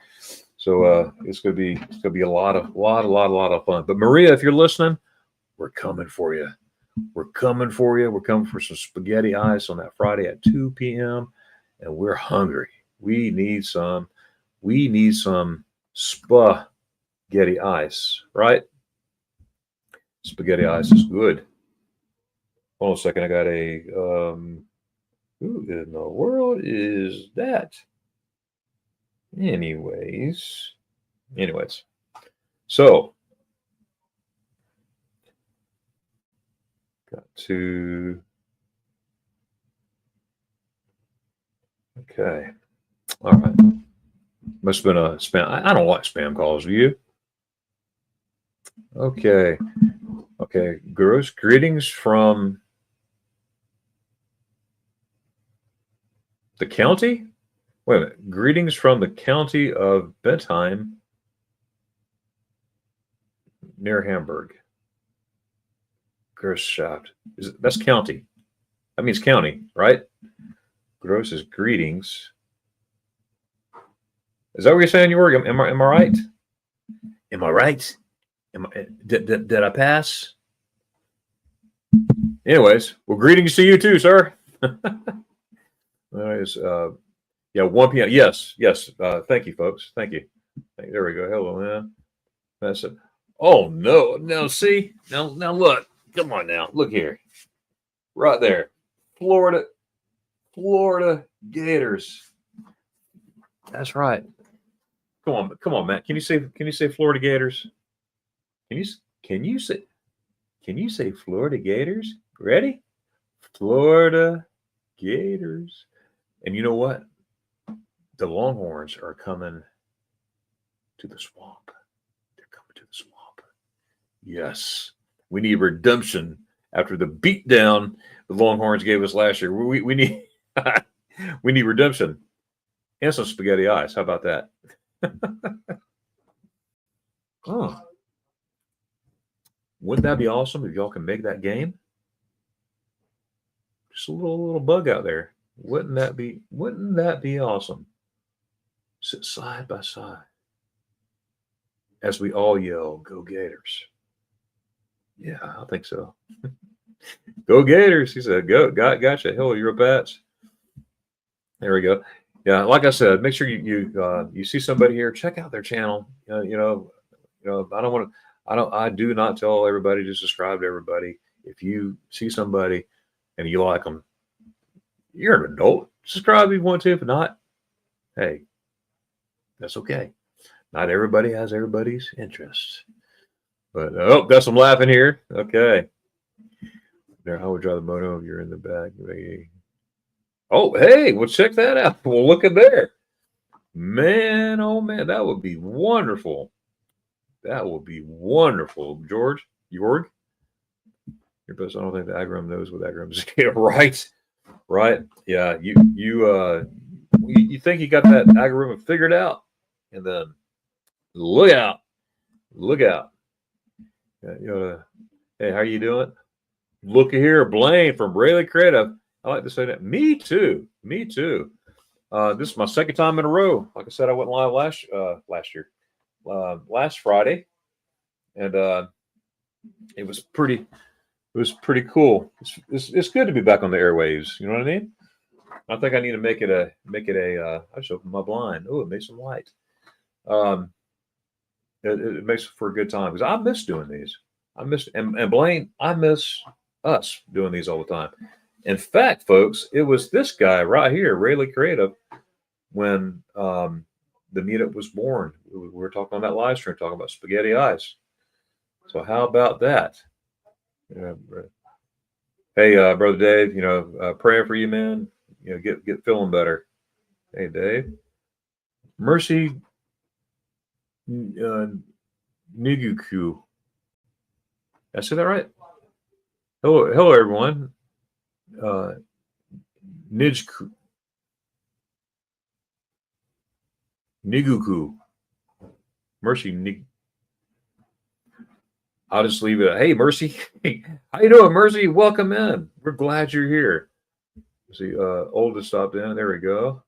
So it's gonna be a lot of fun. But Maria, if you're listening, we're coming for you. We're coming for you. We're coming for some spaghetti ice on that Friday at 2 p.m. And we're hungry. We need some spaghetti ice, right? Spaghetti ice is good. Hold on a second. I got a who in the world is that? Anyways. So got to okay. All right. Must have been a spam. I don't like spam calls, do you? Okay. Gross greetings from the county? Wait a minute. Greetings from the county of Bentheim near Hamburg. Grosshaft. That's county. That means county, right? Gross is greetings. Is that what you're saying, Jorg? Am I right? Am I right? Did I pass? Anyways, well, greetings to you too, sir. Anyways, 1 p.m. Yes. Thank you, folks. Thank you. There we go. Hello, man. That's it. Oh no! Now see, now look. Come on now, look here, right there, Florida Gators. That's right. Come on, Matt. Can you say Florida Gators? Can you say Florida Gators? Ready? Florida Gators. And you know what? The Longhorns are coming to the swamp. They're coming to the swamp. Yes. We need redemption after the beatdown the Longhorns gave us last year. We need we need redemption and some spaghetti ice. How about that? Oh. Wouldn't that be awesome if y'all can make that game? Just a little bug out there. Wouldn't that be awesome? Sit side by side as we all yell, "Go Gators." Yeah, I think so. Go Gators. He said, "Go, gotcha. Hello, you're a Pats." There we go. Yeah, like I said, make sure you see somebody here, check out their channel. I do not tell everybody to subscribe to everybody. If you see somebody and you like them, you're an adult. Subscribe if you want to. If not, hey, that's okay. Not everybody has everybody's interests. But got some laughing here. Okay. There, how would drive the moto if you're in the back? Oh, hey, well, check that out. Well, look at there. Man, oh man, that would be wonderful. That would be wonderful, Jorg. Your best. I don't think the Agram knows what Agram is. Right. Yeah. You think you got that algorithm figured out, and then look out. Hey, how you doing? Look here, Blaine from Rayleigh Creative. I like to say that. Me too. This is my second time in a row. Like I said, I went live last Friday, and it was pretty cool. It's good to be back on the airwaves. You know what I mean? I think I need to make it a. I just opened my blind. Oh, it made some light. It makes for a good time because I miss doing these. And Blaine, I miss us doing these all the time. In fact, folks, it was this guy right here, Rayleigh Creative, when the meetup was born. We were talking on that live stream, talking about spaghetti ice. So how about that? Yeah. Hey, brother Dave, praying for you, man. Get feeling better. Hey, Dave. Mercy Niguku. Did I say that right? Hello, everyone. Niguku. Mercy Nig. I'll just leave it. Hey, Mercy. How you doing, Mercy? Welcome in. We're glad you're here. See, oldest stopped in. There we go.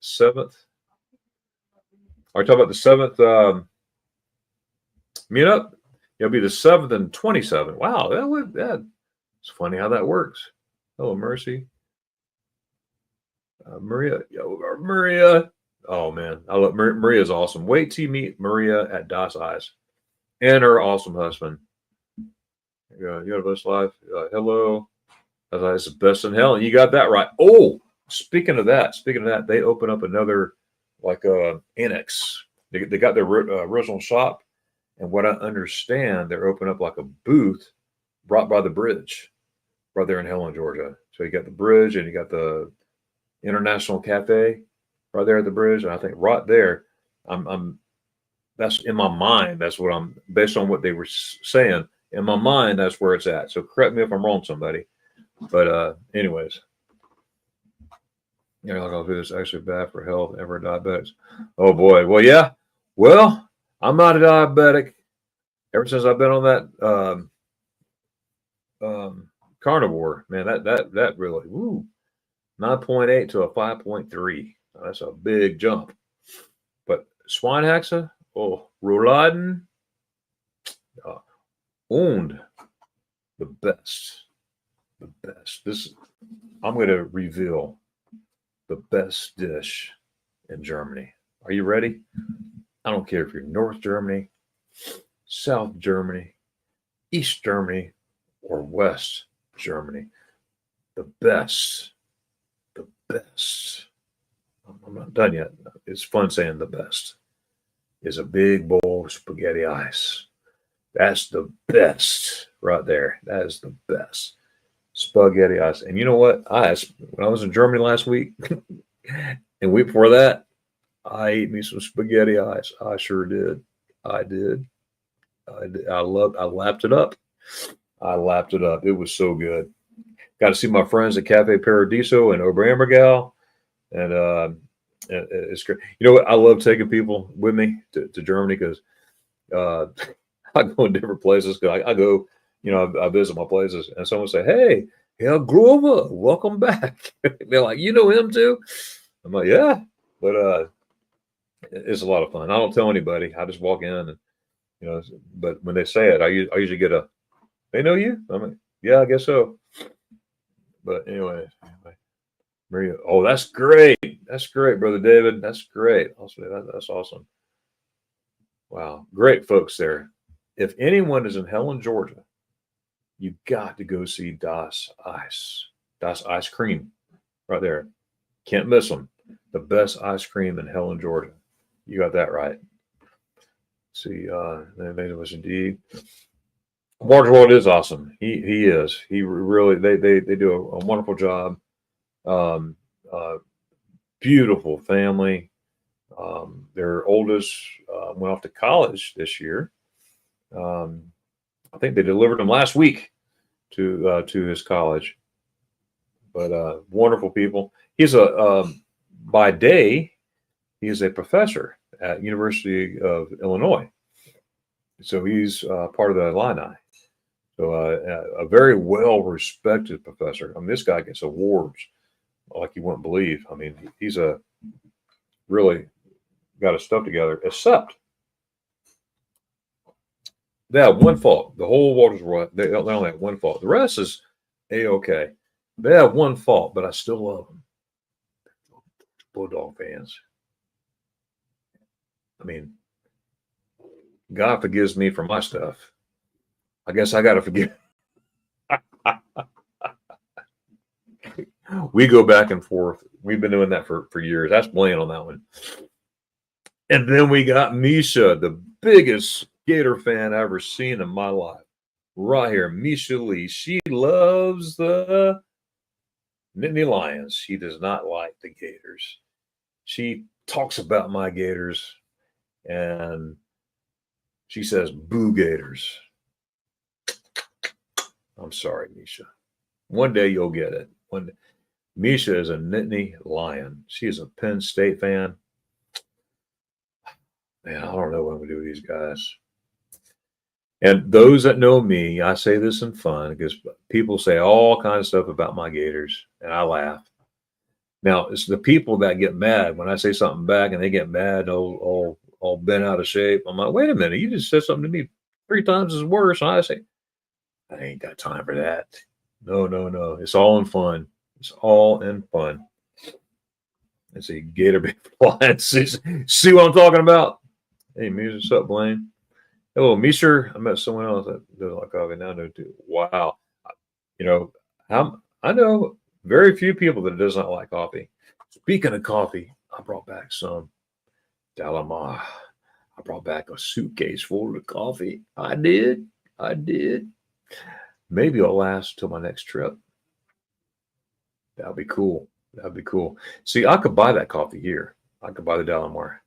7th. Are we talking about the 7th meetup? It'll be the 7th and 27th. Wow, it's funny how that works. Hello, Mercy. Maria. Maria. Oh, man. I love Maria's awesome. Wait till you meet Maria at Das Eis and her awesome husband. You got this live. Hello. That's the best in hell. And you got that right. Oh, speaking of that, they open up another annex. They got their original shop. And what I understand, they're opening up like a booth brought by the bridge right there in Helen, Georgia. So you got the bridge and you got the International Cafe right there at the bridge. And I think right there, that's in my mind. That's what I'm based on what they were saying. In my mind, that's where it's at. So correct me if I'm wrong, somebody. But anyways, I'll do this actually bad for health, ever diabetics. Oh boy. Well, yeah. Well, I'm not a diabetic. Ever since I've been on that carnivore, man, that really 9.8 to a 5.3. That's a big jump. But Schweinhexe, Rouladen, owned the best. The best. I'm going to reveal the best dish in Germany. Are you ready? I don't care if you're North Germany, South Germany, East Germany, or West Germany. The best. I'm not done yet. It's fun saying the best. Is a big bowl of spaghetti ice. That's the best right there. That is the best. Spaghetti ice. And you know what? When I was in Germany last week, and week before that, I ate me some spaghetti ice. I sure did. I did. I lapped it up. It was so good. Got to see my friends at Cafe Paradiso in Oberammergau. And it's great. You know what? I love taking people with me to Germany because I go in different places. Cause I go, I visit my places, and someone say, "Hey, Herr Grover, welcome back." They're like, "You know him too?" I'm like, "Yeah," but it's a lot of fun. I don't tell anybody. I just walk in, and But when they say it, I usually get a, "They know you?" I'm like, "Yeah, I guess so." But anyway. Maria, that's great. That's great, Brother David. That's great. That's awesome. Wow. Great folks there. If anyone is in Helen, Georgia, you got to go see Das Eis. Das Ice Cream right there. Can't miss them. The best ice cream in Helen, Georgia. You got that right. See, they was indeed. Waterworld is awesome. He is. He really, they do a wonderful job. Beautiful family. Their oldest went off to college this year. I think they delivered him last week to his college. But wonderful people. He's by day, he is a professor at University of Illinois. So he's part of the Illini. So a very well-respected professor. I mean, this guy gets awards like you wouldn't believe. I mean, he's really got his stuff together, except they have one fault. The whole Waters World, they only have one fault. The rest is A-okay. They have one fault, but I still love them. Bulldog fans. I mean, God forgives me for my stuff. I guess I got to forgive. We go back and forth. We've been doing that for years. That's playing on that one. And then we got Misha, the biggest Gator fan I've ever seen in my life. Right here, Misha Lee. She loves the Nittany Lions. She does not like the Gators. She talks about my Gators and she says, boo Gators. I'm sorry, Misha. One day you'll get it. One day. Misha is a Nittany Lion. She is a Penn State fan. Man, I don't know what I'm going to do with these guys. And those that know me, I say this in fun because people say all kinds of stuff about my Gators, and I laugh. Now, it's the people that get mad when I say something back and they get mad, all bent out of shape. I'm like, wait a minute, you just said something to me 3 times as worse. And I say, I ain't got time for that. No. It's all in fun. It's all in fun. Let's see, Gator Big Flying. See what I'm talking about? Hey, Misha, what's up, Blaine? Hello, Misha. I met someone else that doesn't like coffee now. No, too. Wow. You know, I know very few people that does not like coffee. Speaking of coffee, I brought back some Dalamar. I brought back a suitcase full of coffee. I did. Maybe it'll last till my next trip. That'd be cool. See, I could buy that coffee here. I could buy the Dalamar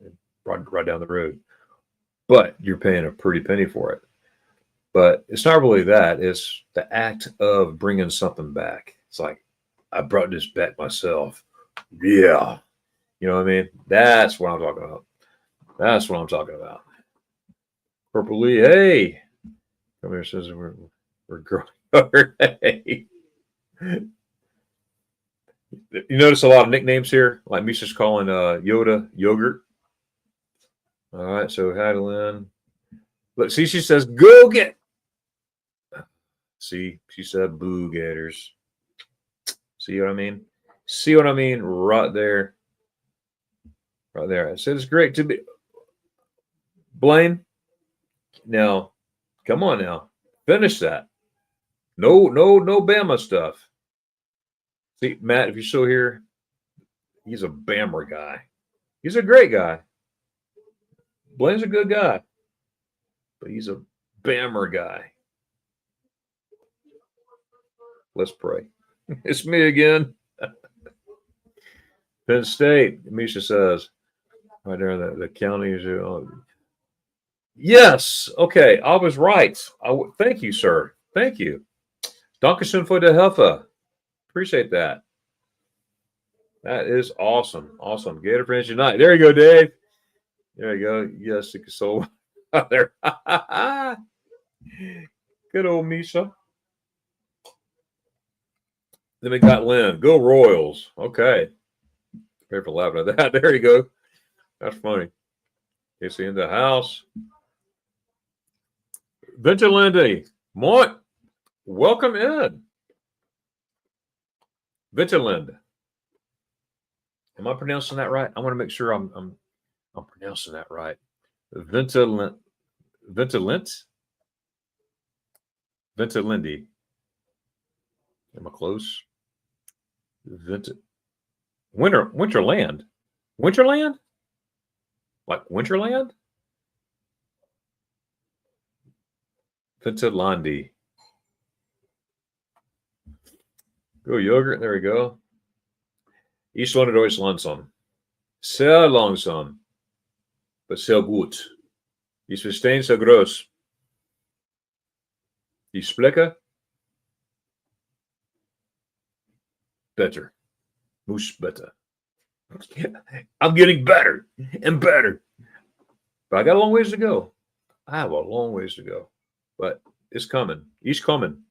right down the road. But you're paying a pretty penny for it. But it's not really that. It's the act of bringing something back. It's like, I brought this back myself. Yeah. You know what I mean? That's what I'm talking about. Purple Lee, hey. Come here, says we're growing over. Hey. You notice a lot of nicknames here? Like Misha's calling Yoda yogurt. All right, so Hadelin. Look, see, she says, go get. See, she said, boo Gators. See what I mean? Right there. I said, it's great to be. Blaine, now, come on now. Finish that. No Bama stuff. See, Matt, if you're still here, he's a Bama guy. He's a great guy. Blaine's a good guy, but he's a Bama guy. Let's pray. It's me again. Penn State, Misha says, right there, the county is. Yes. Okay, I was right. Thank you, sir. Thank you. Dankeschön für die Hilfe. Appreciate that. That is awesome. Gator Friends Unite. There you go, Dave. There you go. Yes, the soul out there. Good old Misha. Then we got Lynn. Go Royals. Okay. Prepare for laughing at that. There you go. That's funny. Casey in the house. Vintalindi. Moit. Welcome in. Vintalindi. Am I pronouncing that right? I want to make sure I'm pronouncing that right. Vintalindi. Am I close? Winterland. Like Winterland? Vintalindi. Go yogurt. There we go. Ich lerne Deutsch langsam. Sehr langsam. But sehr gut. Ich verstehe sehr groß. Ich spreche better. Much better. I'm getting better and better. But I got a long ways to go. But it's coming. It's coming.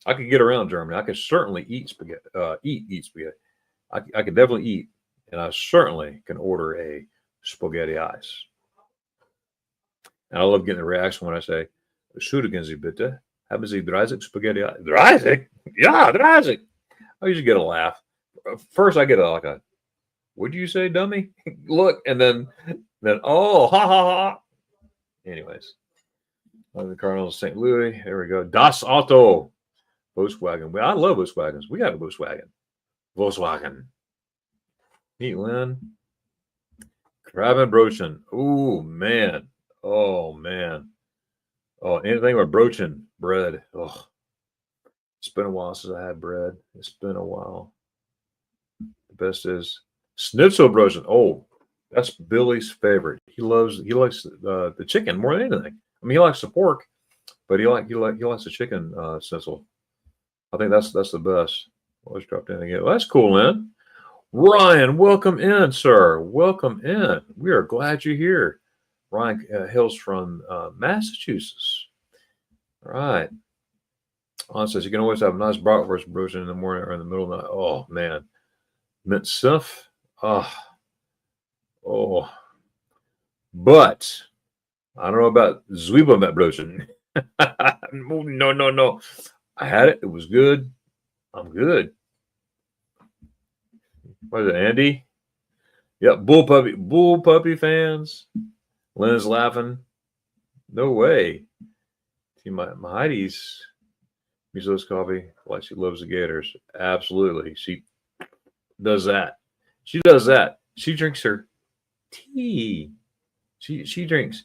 I could get around Germany. I could certainly eat spaghetti. Eat spaghetti. I could definitely eat, and I certainly can order a spaghetti ice. And I love getting the reaction when I say, "Entschuldigen Sie bitte, haben Sie 30 spaghetti ice?" 30? Yeah, 30. I usually get a laugh. First, I get a "What'd you say, dummy?" Look, and then, oh, ha ha ha. Anyways, the Cardinals, St. Louis. There we go. Das Auto, Volkswagen. I love Volkswagens. We got a Volkswagen. Meet Lynn. Krabben Brochen. Oh man, Oh man. Oh, anything with broaching bread. Oh, it's been a while since I had bread. It's been a while. The best is Schnitzelbrochen. Oh, that's Billy's favorite. He likes the chicken more than anything. I mean, he likes the pork, but he likes the chicken schnitzel. I think that's the best. Let's drop down again. Well, that's cool, Lynn. Ryan, welcome in, sir. Welcome in. We are glad you're here. Ryan hails from Massachusetts. All right. On says you can always have a nice bratwurst brewing in the morning or in the middle of the night. Oh man, mint stuff. Oh, oh. But I don't know about Zwiebeln brewing. No, no, no. I had it. It was good. I'm good. What is it, Andy? Yep, bull puppy fans. Lynn's laughing. No way. See, my Heidi's Miso's coffee, like she loves the Gators. Absolutely. She does that. She does that. She drinks her tea. She drinks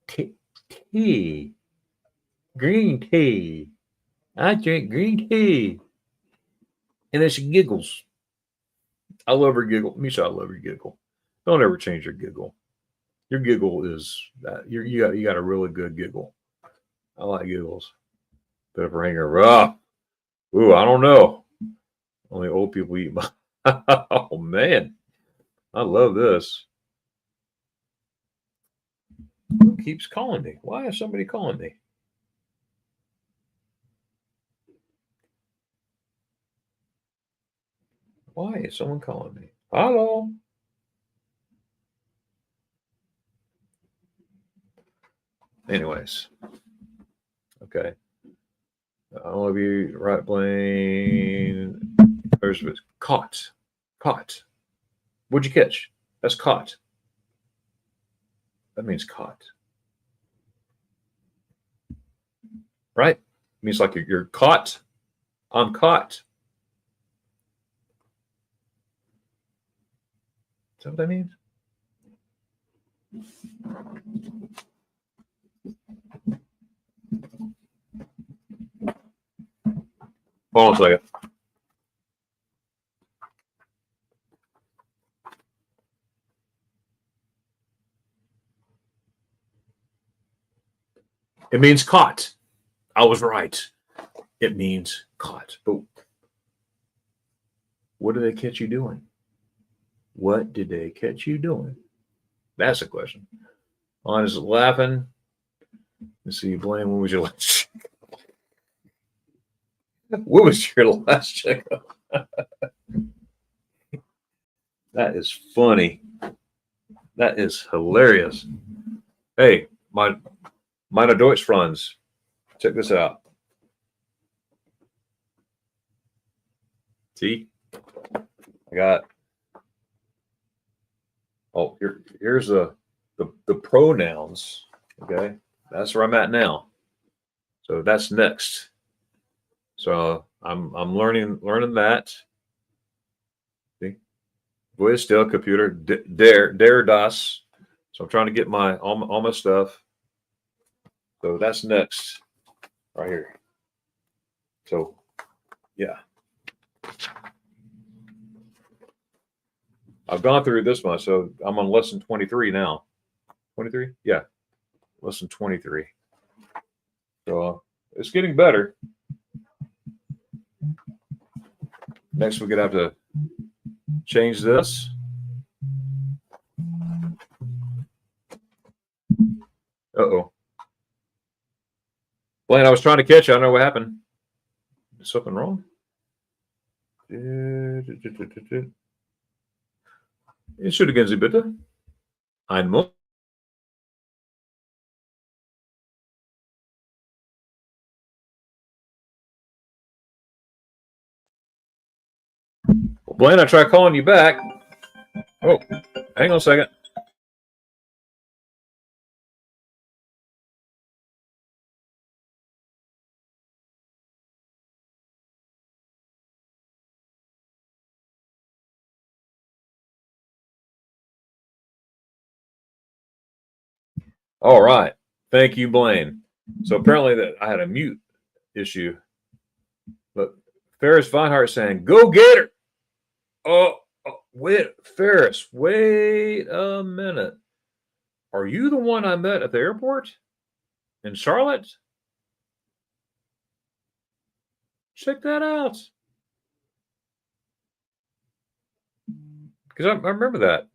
tea. Green tea. I drink green tea. And then she giggles. I love her giggle. Misha, I love your giggle. Don't ever change your giggle. Your giggle is that you got a really good giggle. I like giggles. Bit of a ringer. Ooh, I don't know. Only old people eat. Oh man, I love this. Who keeps calling me? Why is somebody calling me? Why is someone calling me? Hello. Anyways, okay. All of you, right, Blaine. There's caught. Caught. What'd you catch? That's caught. That means caught. Right? It means like you're caught. I'm caught. Is that what that means? Hold on a second. It means caught. I was right. It means caught. But what did they catch you doing? What did they catch you doing? That's the question. On is laughing. Let's see, Blaine, what was your last what was your last checkup? That is funny. That is hilarious. Hey, meine Deutsch friends, check this out. See, I got. Oh, here's the pronouns. Okay, that's where I'm at now. So that's next. So I'm learning that. See, voice still computer der das. So I'm trying to get all my stuff. So that's next, right here. So yeah, I've gone through this much. So I'm on lesson 23 now. 23? Yeah, lesson 23. So it's getting better. Next, we're gonna have to change this. Uh-oh. Blaine, I was trying to catch you. I don't know what happened. Is something wrong? Entschuldigen Sie bitte. Ein Moment. Blaine, I tried calling you back. Oh, hang on a second. All right. Thank you, Blaine. So apparently that I had a mute issue. But Ferris Feinhardt saying, "Go get her." Oh, wait, Ferris, wait a minute. Are you the one I met at the airport in Charlotte? Check that out. Because I remember that.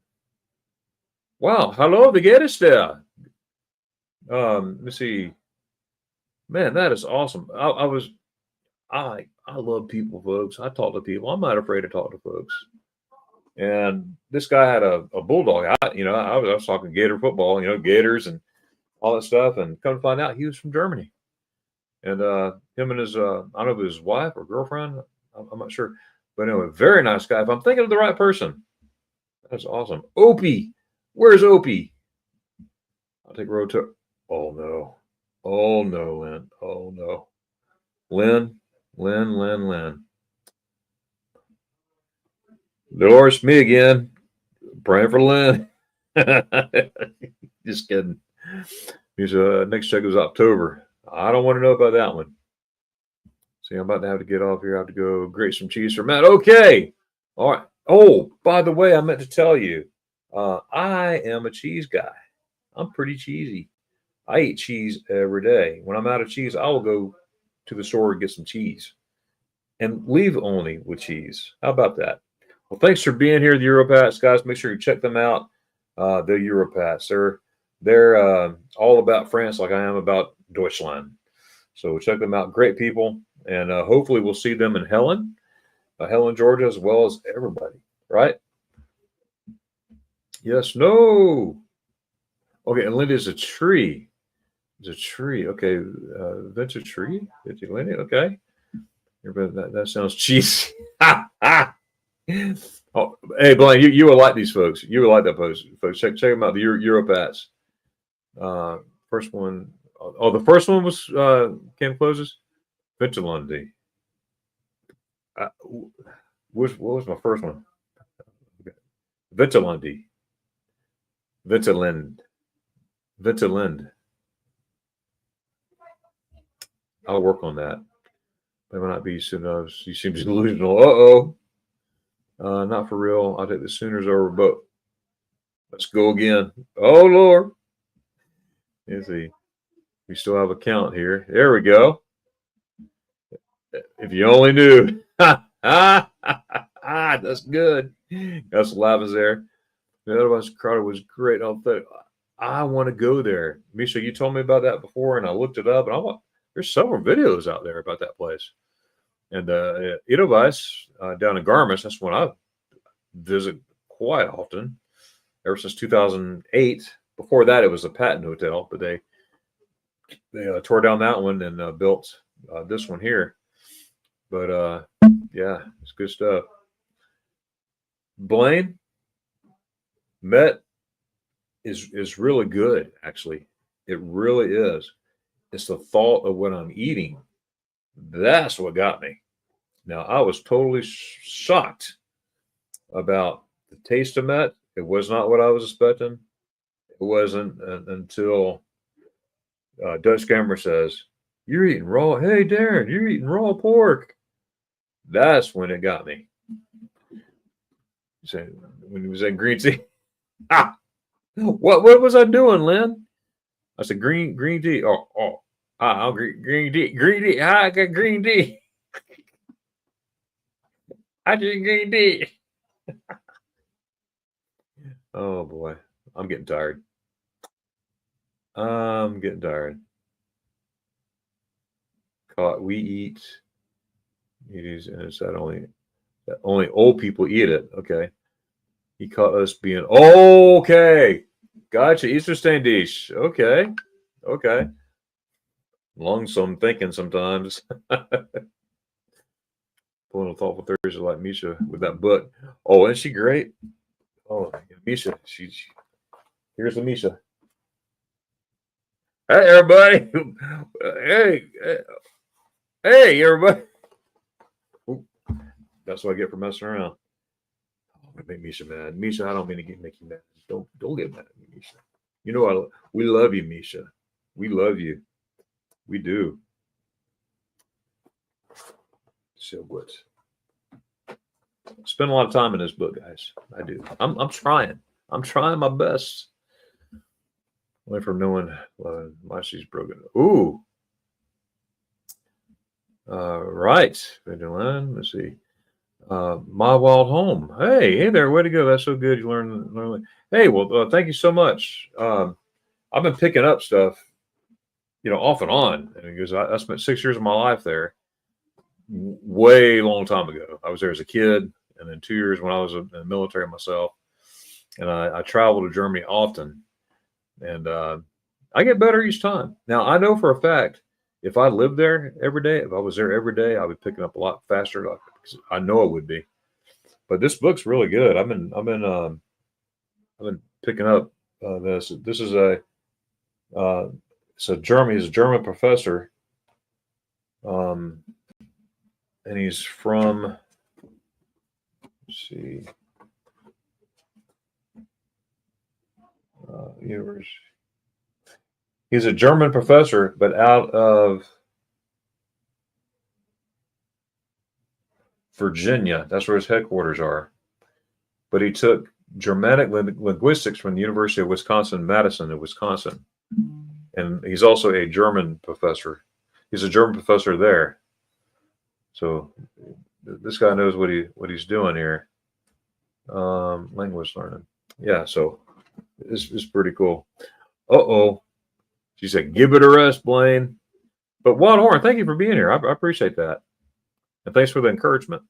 Wow. Hello, wie geht es dir? Let me see. Man, that is awesome. I love people, folks. I talk to people. I'm not afraid to talk to folks. And this guy had a bulldog. I was talking Gator football, Gators and all that stuff, and come to find out he was from Germany. And him and his, I don't know if it was his wife or girlfriend, I'm not sure. But anyway, very nice guy. If I'm thinking of the right person, that's awesome. Opie, where's Opie? I'll take road to. Oh no, Lynn. Oh no, Lynn. Dolores, me again. Praying for Lynn. Just kidding. His next check was October. I don't want to know about that one. See, I'm about to have to get off here. I have to go grate some cheese for Matt. Okay. All right. Oh, by the way, I meant to tell you, I am a cheese guy. I'm pretty cheesy. I eat cheese every day. When I'm out of cheese, I will go to the store and get some cheese and leave only with cheese. How about that? Well, thanks for being here, the Europats, guys. Make sure you check them out. The Europats. They're all about France, like I am about Deutschland. So check them out. Great people, and hopefully we'll see them in Helen, Georgia, as well as everybody. Right? Yes. No. Okay. And Linda's a tree. It's a tree. Okay. That's a tree. Linda. Okay. That sounds cheesy. Oh, hey, Blaine, you will like these folks. You will like that post, folks. Check them out. The Europats. First one. Oh, the first one was Ken Closes. Ventilundi. What was my first one? Ventilundi. Ventilind. I'll work on that. They might not be soon. He seems delusional. Not for real. I'll take the Sooners over, but let's go again. Oh, Lord. Let's see. We still have a count here. There we go. If you only knew. That's good. Gus Lavas there. The other one's Crowder was great. I want to go there. Misha, you told me about that before, and I looked it up, and there's several videos out there about that place. And Edelweiss down in Garmisch, that's one I visit quite often, ever since 2008. Before that, it was a Patton Hotel, but they tore down that one and built this one here. But yeah, it's good stuff. Blaine, Met is really good, actually. It really is. It's the thought of what I'm eating. That's what got me. Now, I was totally shocked about the taste of Met. It was not what I was expecting. It wasn't until Dutch Camera says, "You're eating raw. Hey, Darren, you're eating raw pork." That's when it got me. So when he was in green tea, what was I doing, Lynn? I said green tea. I'll green tea. I got green tea. I drink green tea. Oh boy, I'm getting tired. We eat. It is, and it's that only old people eat it. Okay. He caught us being okay. Gotcha. Easter stain dish. Okay. Longsome thinking sometimes. Pulling a thoughtful Thursday like Misha with that book. Oh, isn't she great? Oh, Misha. Here's the Misha. Hey, everybody. Hey, everybody. Ooh, that's what I get for messing around. Oh, make Misha mad. Misha, I don't mean to make you mad. Don't get mad at me, Misha. You know, we love you, Misha. We love you. We do. So good. Spend a lot of time in this book, guys. I do. I'm trying. I'm trying my best. Only from knowing why she's broken. Ooh. Right. Let's see. My Wild Home. Hey there. Way to go. That's so good. You learn. Hey, well, thank you so much. I've been picking up stuff, off and on, because I spent 6 years of my life there. Way long time ago. I was there as a kid, and then 2 years when I was in the military myself. And I traveled to Germany often, and I get better each time. Now I know for a fact if I lived there every day, if I was there every day, I would be picking up a lot faster. I know it would be. But this book's really good. I've been picking up this. This is he's a German professor. And he's from, let's see, university. He's a German professor, but out of Virginia. That's where his headquarters are. But he took Germanic linguistics from the University of Wisconsin-Madison in Wisconsin. And he's also a German professor. He's a German professor there. So this guy knows what he's doing here. Language learning. Yeah, so it's pretty cool. Uh-oh. She said, give it a rest, Blaine. But Wild Horn, thank you for being here. I appreciate that. And thanks for the encouragement.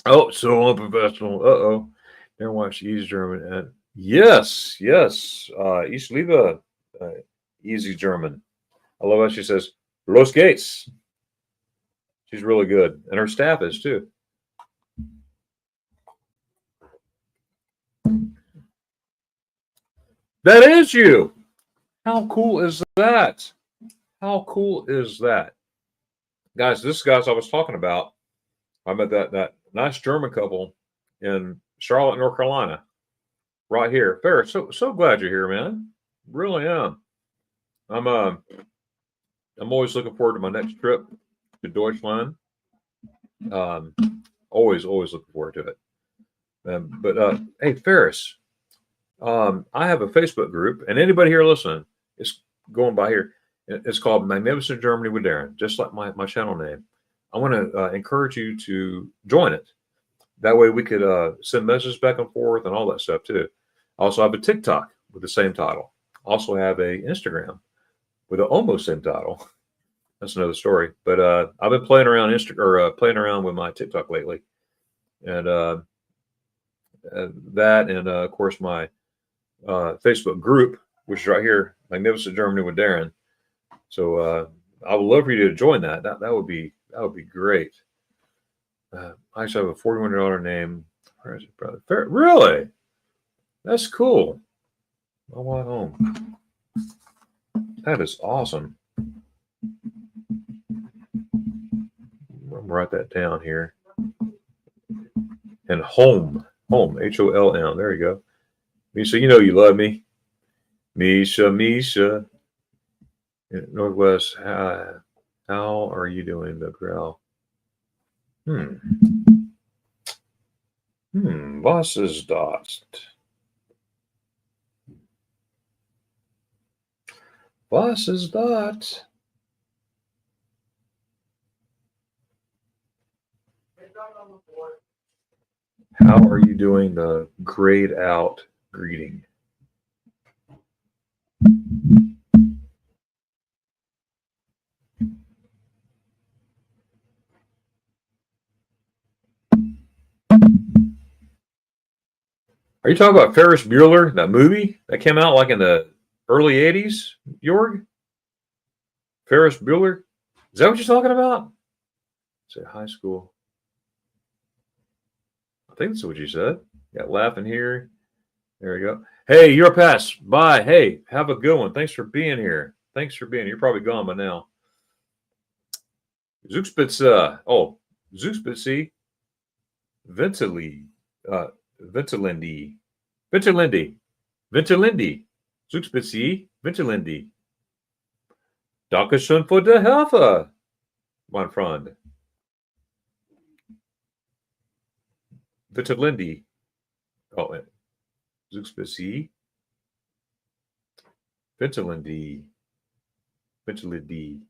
Oh, so unprofessional. Uh-oh. Never watched Easy German. Yes. Ich liebe Easy German. I love how she says, Los Gates. She's really good. And her staff is too. That is you. How cool is that? How cool is that? Guys, this guy I was talking about, I met that nice German couple in Charlotte, North Carolina, right here. Ferris, so glad you're here, man. Really am. I'm always looking forward to my next trip to Deutschland. Always looking forward to it. But hey, Ferris, I have a Facebook group, and anybody here listening is going by here. It's called Magnificent Germany with Darren, just like my channel name. I want to encourage you to join it. That way we could send messages back and forth and all that stuff too. I also have a TikTok with the same title. Also have a Instagram with the almost same title. That's another story. But I've been playing around playing around with my TikTok lately, and that, and of course my Facebook group, which is right here, Magnificent Germany with Darren. So I would love for you to join that. That would be great. I actually have a $4,100 name. Where is it, brother? Really? That's cool. My Wild Home. That is awesome. I'm gonna write that down here. And home, HOLM. There you go. Misha, you know you love me. Misha. Northwest, how are you doing, the Corral? Was ist das? Was ist das? How are you doing the grayed out greeting? Are you talking about Ferris Bueller, that movie that came out like in the early 80s, Jorg? Ferris Bueller? Is that what you're talking about? Say high school. I think that's what you said. Got laughing here. There we go. Hey, you're past. Bye. Hey, have a good one. Thanks for being here. You're probably gone by now. Zugspitz, Zugspitzy, Ventilindi. Winterlindy. Zugspitzie. Winterlindy. Dankeschön für die Hilfe, mein Freund. Winterlindy. Oh, Zugspitzie. Winterlindy. Winterlindy.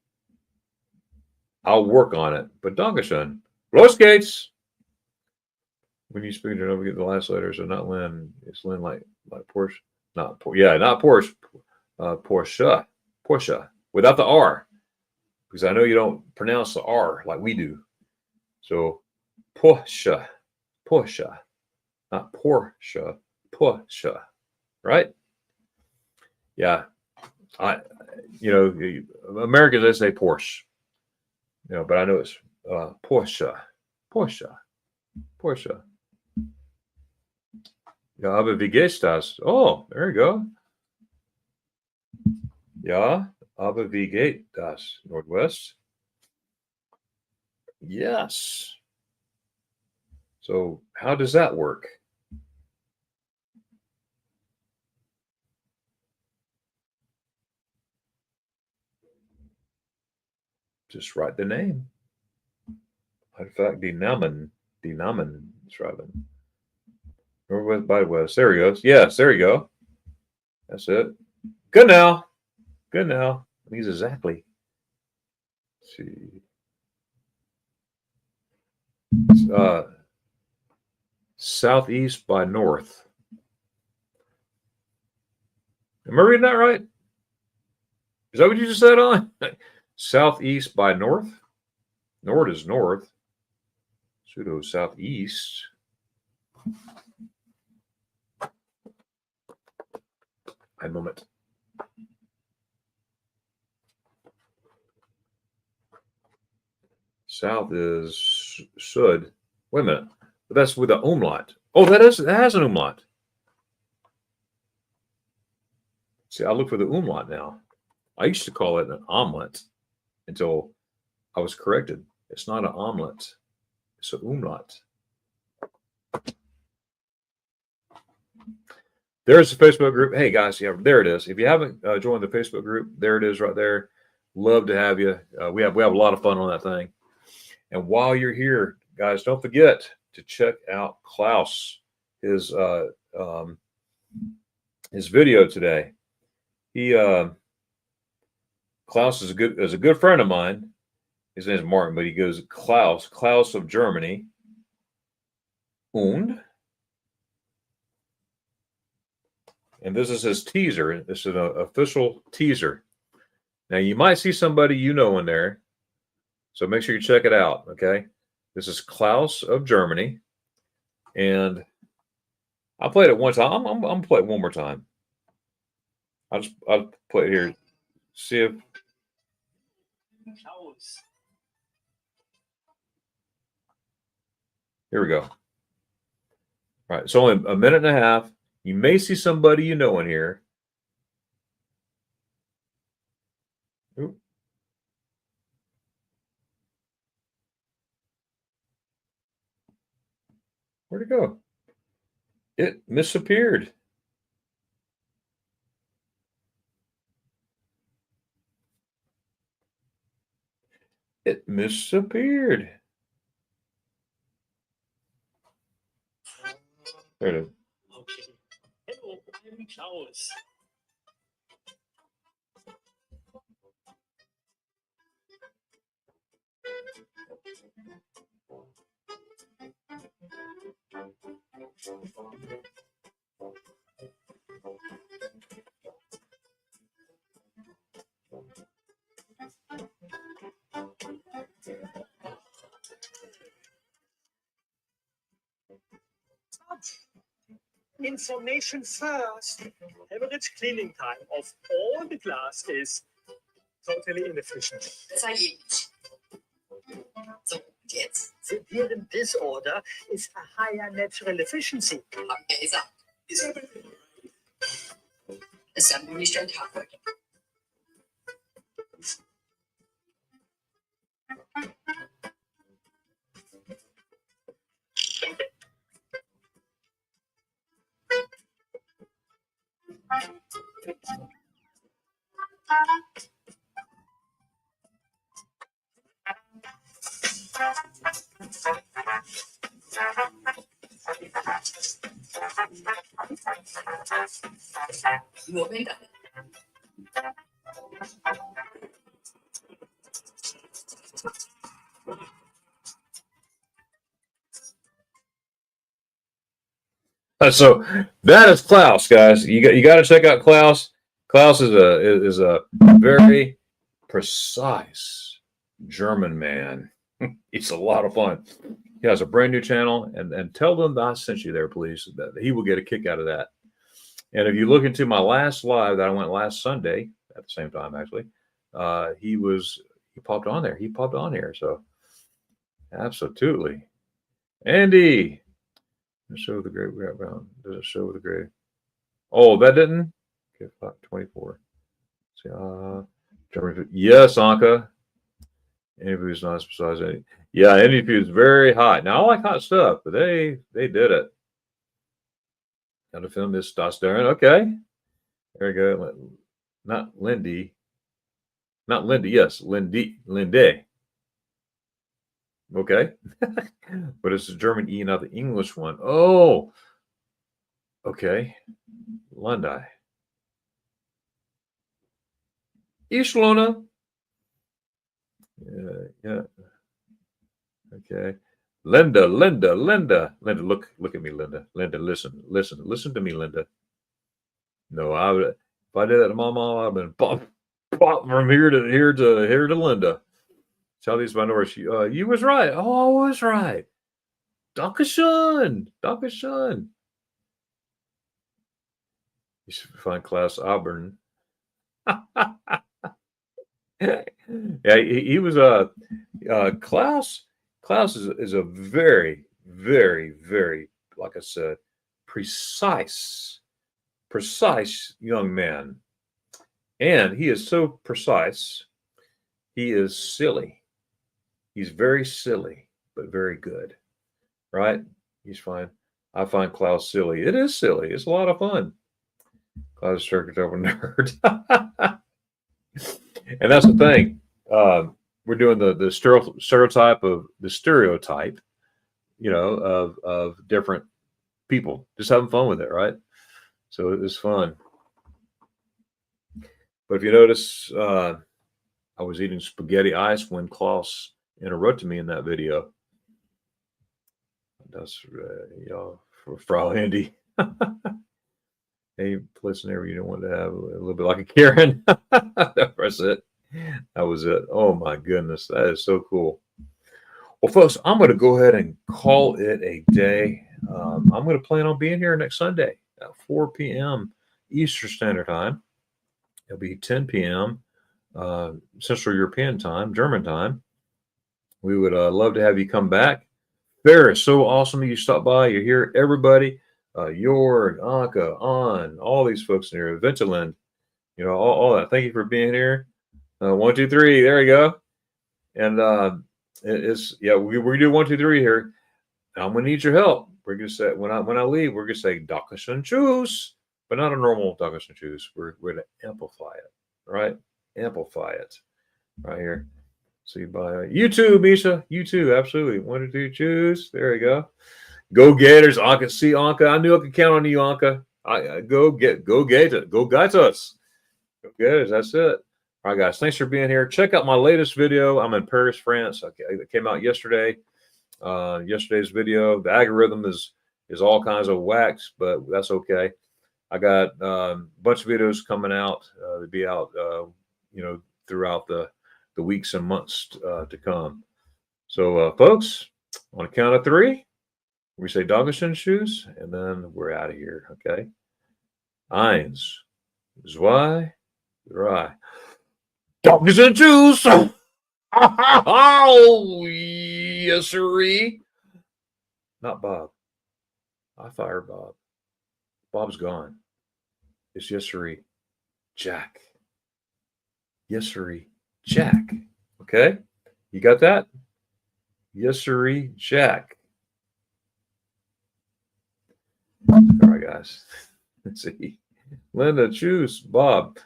I'll work on it. But Dankeschön. Los geht's. When you speak, don't forget the last letter. So not Lynn. It's Lynn like Porsche. Not Porsche. Yeah, not Porsche. Porsche. Porsche. Without the R. Because I know you don't pronounce the R like we do. So Porsche. Porsche. Not Porsche. Porsche. Right? Yeah. Americans, they say Porsche. But I know it's Porsche. Porsche. Porsche. Ja, aber wie geht's das? Oh, there you go. Ja, aber wie geht das? Northwest. Yes. So how does that work? Just write the name. In fact, die Namen schreiben. Northwest by west. There he goes. Yes, there you go. That's it. Good now. Good now. He's exactly. Let's see. Southeast by north. Am I reading that right? Is that what you just said on? Southeast by north? Nord is north. Pseudo southeast. A moment. South is should. Wait a minute. But that's with an umlaut. Oh, that has an umlaut. See, I look for the umlaut now. I used to call it an omelet until I was corrected. It's not an omelet. It's an umlaut. There's the Facebook group. Hey guys, yeah, there it is. If you haven't joined the Facebook group, there it is right there. Love to have you. We have a lot of fun on that thing. And while you're here, guys, don't forget to check out Klaus, his video today. Klaus is a good friend of mine. His name is Martin, but he goes Klaus of Germany. And this is his teaser. This is an official teaser. Now you might see somebody in there, so make sure you check it out. Okay, this is Klaus of Germany, and I played it one time. I'm gonna play it one more time. I'll play it here. See if. Here we go. All right, it's only a minute and a half. You may see somebody in here. Ooh. Where'd it go? It disappeared. It disappeared. There it is. Okay. Hello, I'm Klaus. Information first. Average cleaning time of all the glass is totally inefficient. Verjährt. So, und jetzt? Severe disorder is a higher natural efficiency. Hab ich ja gesagt. Ist ja nur nicht ein Tag heute. Moving on. So that is Klaus, guys. You got to check out Klaus. Klaus is a very precise German man. It's a lot of fun. He has a brand new channel, and tell them that I sent you there, please. That he will get a kick out of that. And if you look into my last live that I went last Sunday at the same time, actually, he popped on there. He popped on here. So absolutely, Andy. Show the great background. Does it show the great? Oh, that didn't. Okay, 24. See, German. Yes, Anka. Any food's not besides any. Yeah, any food's very hot. Now I like hot stuff, but they did it. Got to film this Das Darren. Okay. There we go. Not Lindy. Not Lindy. Yes, Lindy. Okay. But it's the German E, not the English one. Oh. Okay. Lundi. Ischlona. Yeah. Okay. Linda, look at me, Linda. Linda, listen to me, Linda. No, if I did that to my mom, I've been pop from here to Linda. Tell these minorities, you was right. Oh, I was right. Dankeschön. You should find Klaus Auburn. Yeah, he was Klaus. Klaus is a very, very, very, like I said, precise young man. And he is so precise, he is silly. He's very silly, but very good. Right? He's fine. I find Klaus silly. It is silly. It's a lot of fun. Klaus Circuit over nerd. And that's the thing. We're doing the stereotype, of different people. Just having fun with it, right? So it was fun. But if you notice, I was eating spaghetti ice when Klaus interrupted me in that video. That's for Frau Andy. Hey, listen there, you don't want to have a little bit like a Karen. That's it. That was it. Oh my goodness, that is so cool. Well, folks, I'm going to go ahead and call it a day. I'm going to plan on being here next Sunday at 4 p.m. Eastern Standard Time. It'll be 10 p.m. Central European Time, German time. We would love to have you come back. Ferris, so awesome you stopped by. You're here, everybody. Jorg, Anka, On, all these folks in here, Ventiland, all that. Thank you for being here. 1, 2, 3. There we go. And we do 1, 2, 3 here. I'm gonna need your help. We're gonna say when I leave, we're gonna say Dankeschön Tschüss, but not a normal Dankeschön Tschüss. We're gonna amplify it, right? Amplify it right here. See by you too, Misha. You too, absolutely. 1, 2, 3, choose. There you go. Go Gators, Anka. See, Anka, I knew I could count on you, Anka. Go Gators. Go Gators. Go Gators. That's it. All right, guys. Thanks for being here. Check out my latest video. I'm in Paris, France. It came out yesterday. Yesterday's video. The algorithm is all kinds of wax, but that's okay. I got a bunch of videos coming out. To be out, throughout the weeks and months to come. So, folks, on a count of 3. We say Dankeschön Tschüss, and then we're out of here, okay? 1, 2, 3. Dankeschön Tschüss! Oh, yes, sirree. Not Bob. I fired Bob. Bob's gone. It's yes, sirree. Jack. Yes, sirree. Jack. Okay? You got that? Yes, sirree. Jack. All right, guys. Let's see. Linda, choose Bob.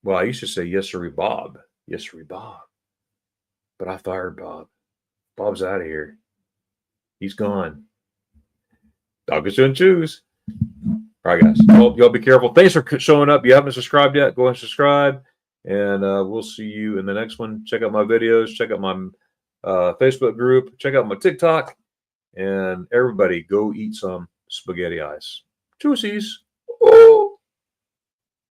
Well, I used to say yes, sir, Bob. Yes, sir, Bob. But I fired Bob. Bob's out of here. He's gone. Doggers and choose. All right, guys. Y'all be careful. Thanks for showing up. If you haven't subscribed yet, go and subscribe. And we'll see you in the next one. Check out my videos. Check out my Facebook group. Check out my TikTok. And everybody, go eat some spaghetti eyes. Juicies. Oh.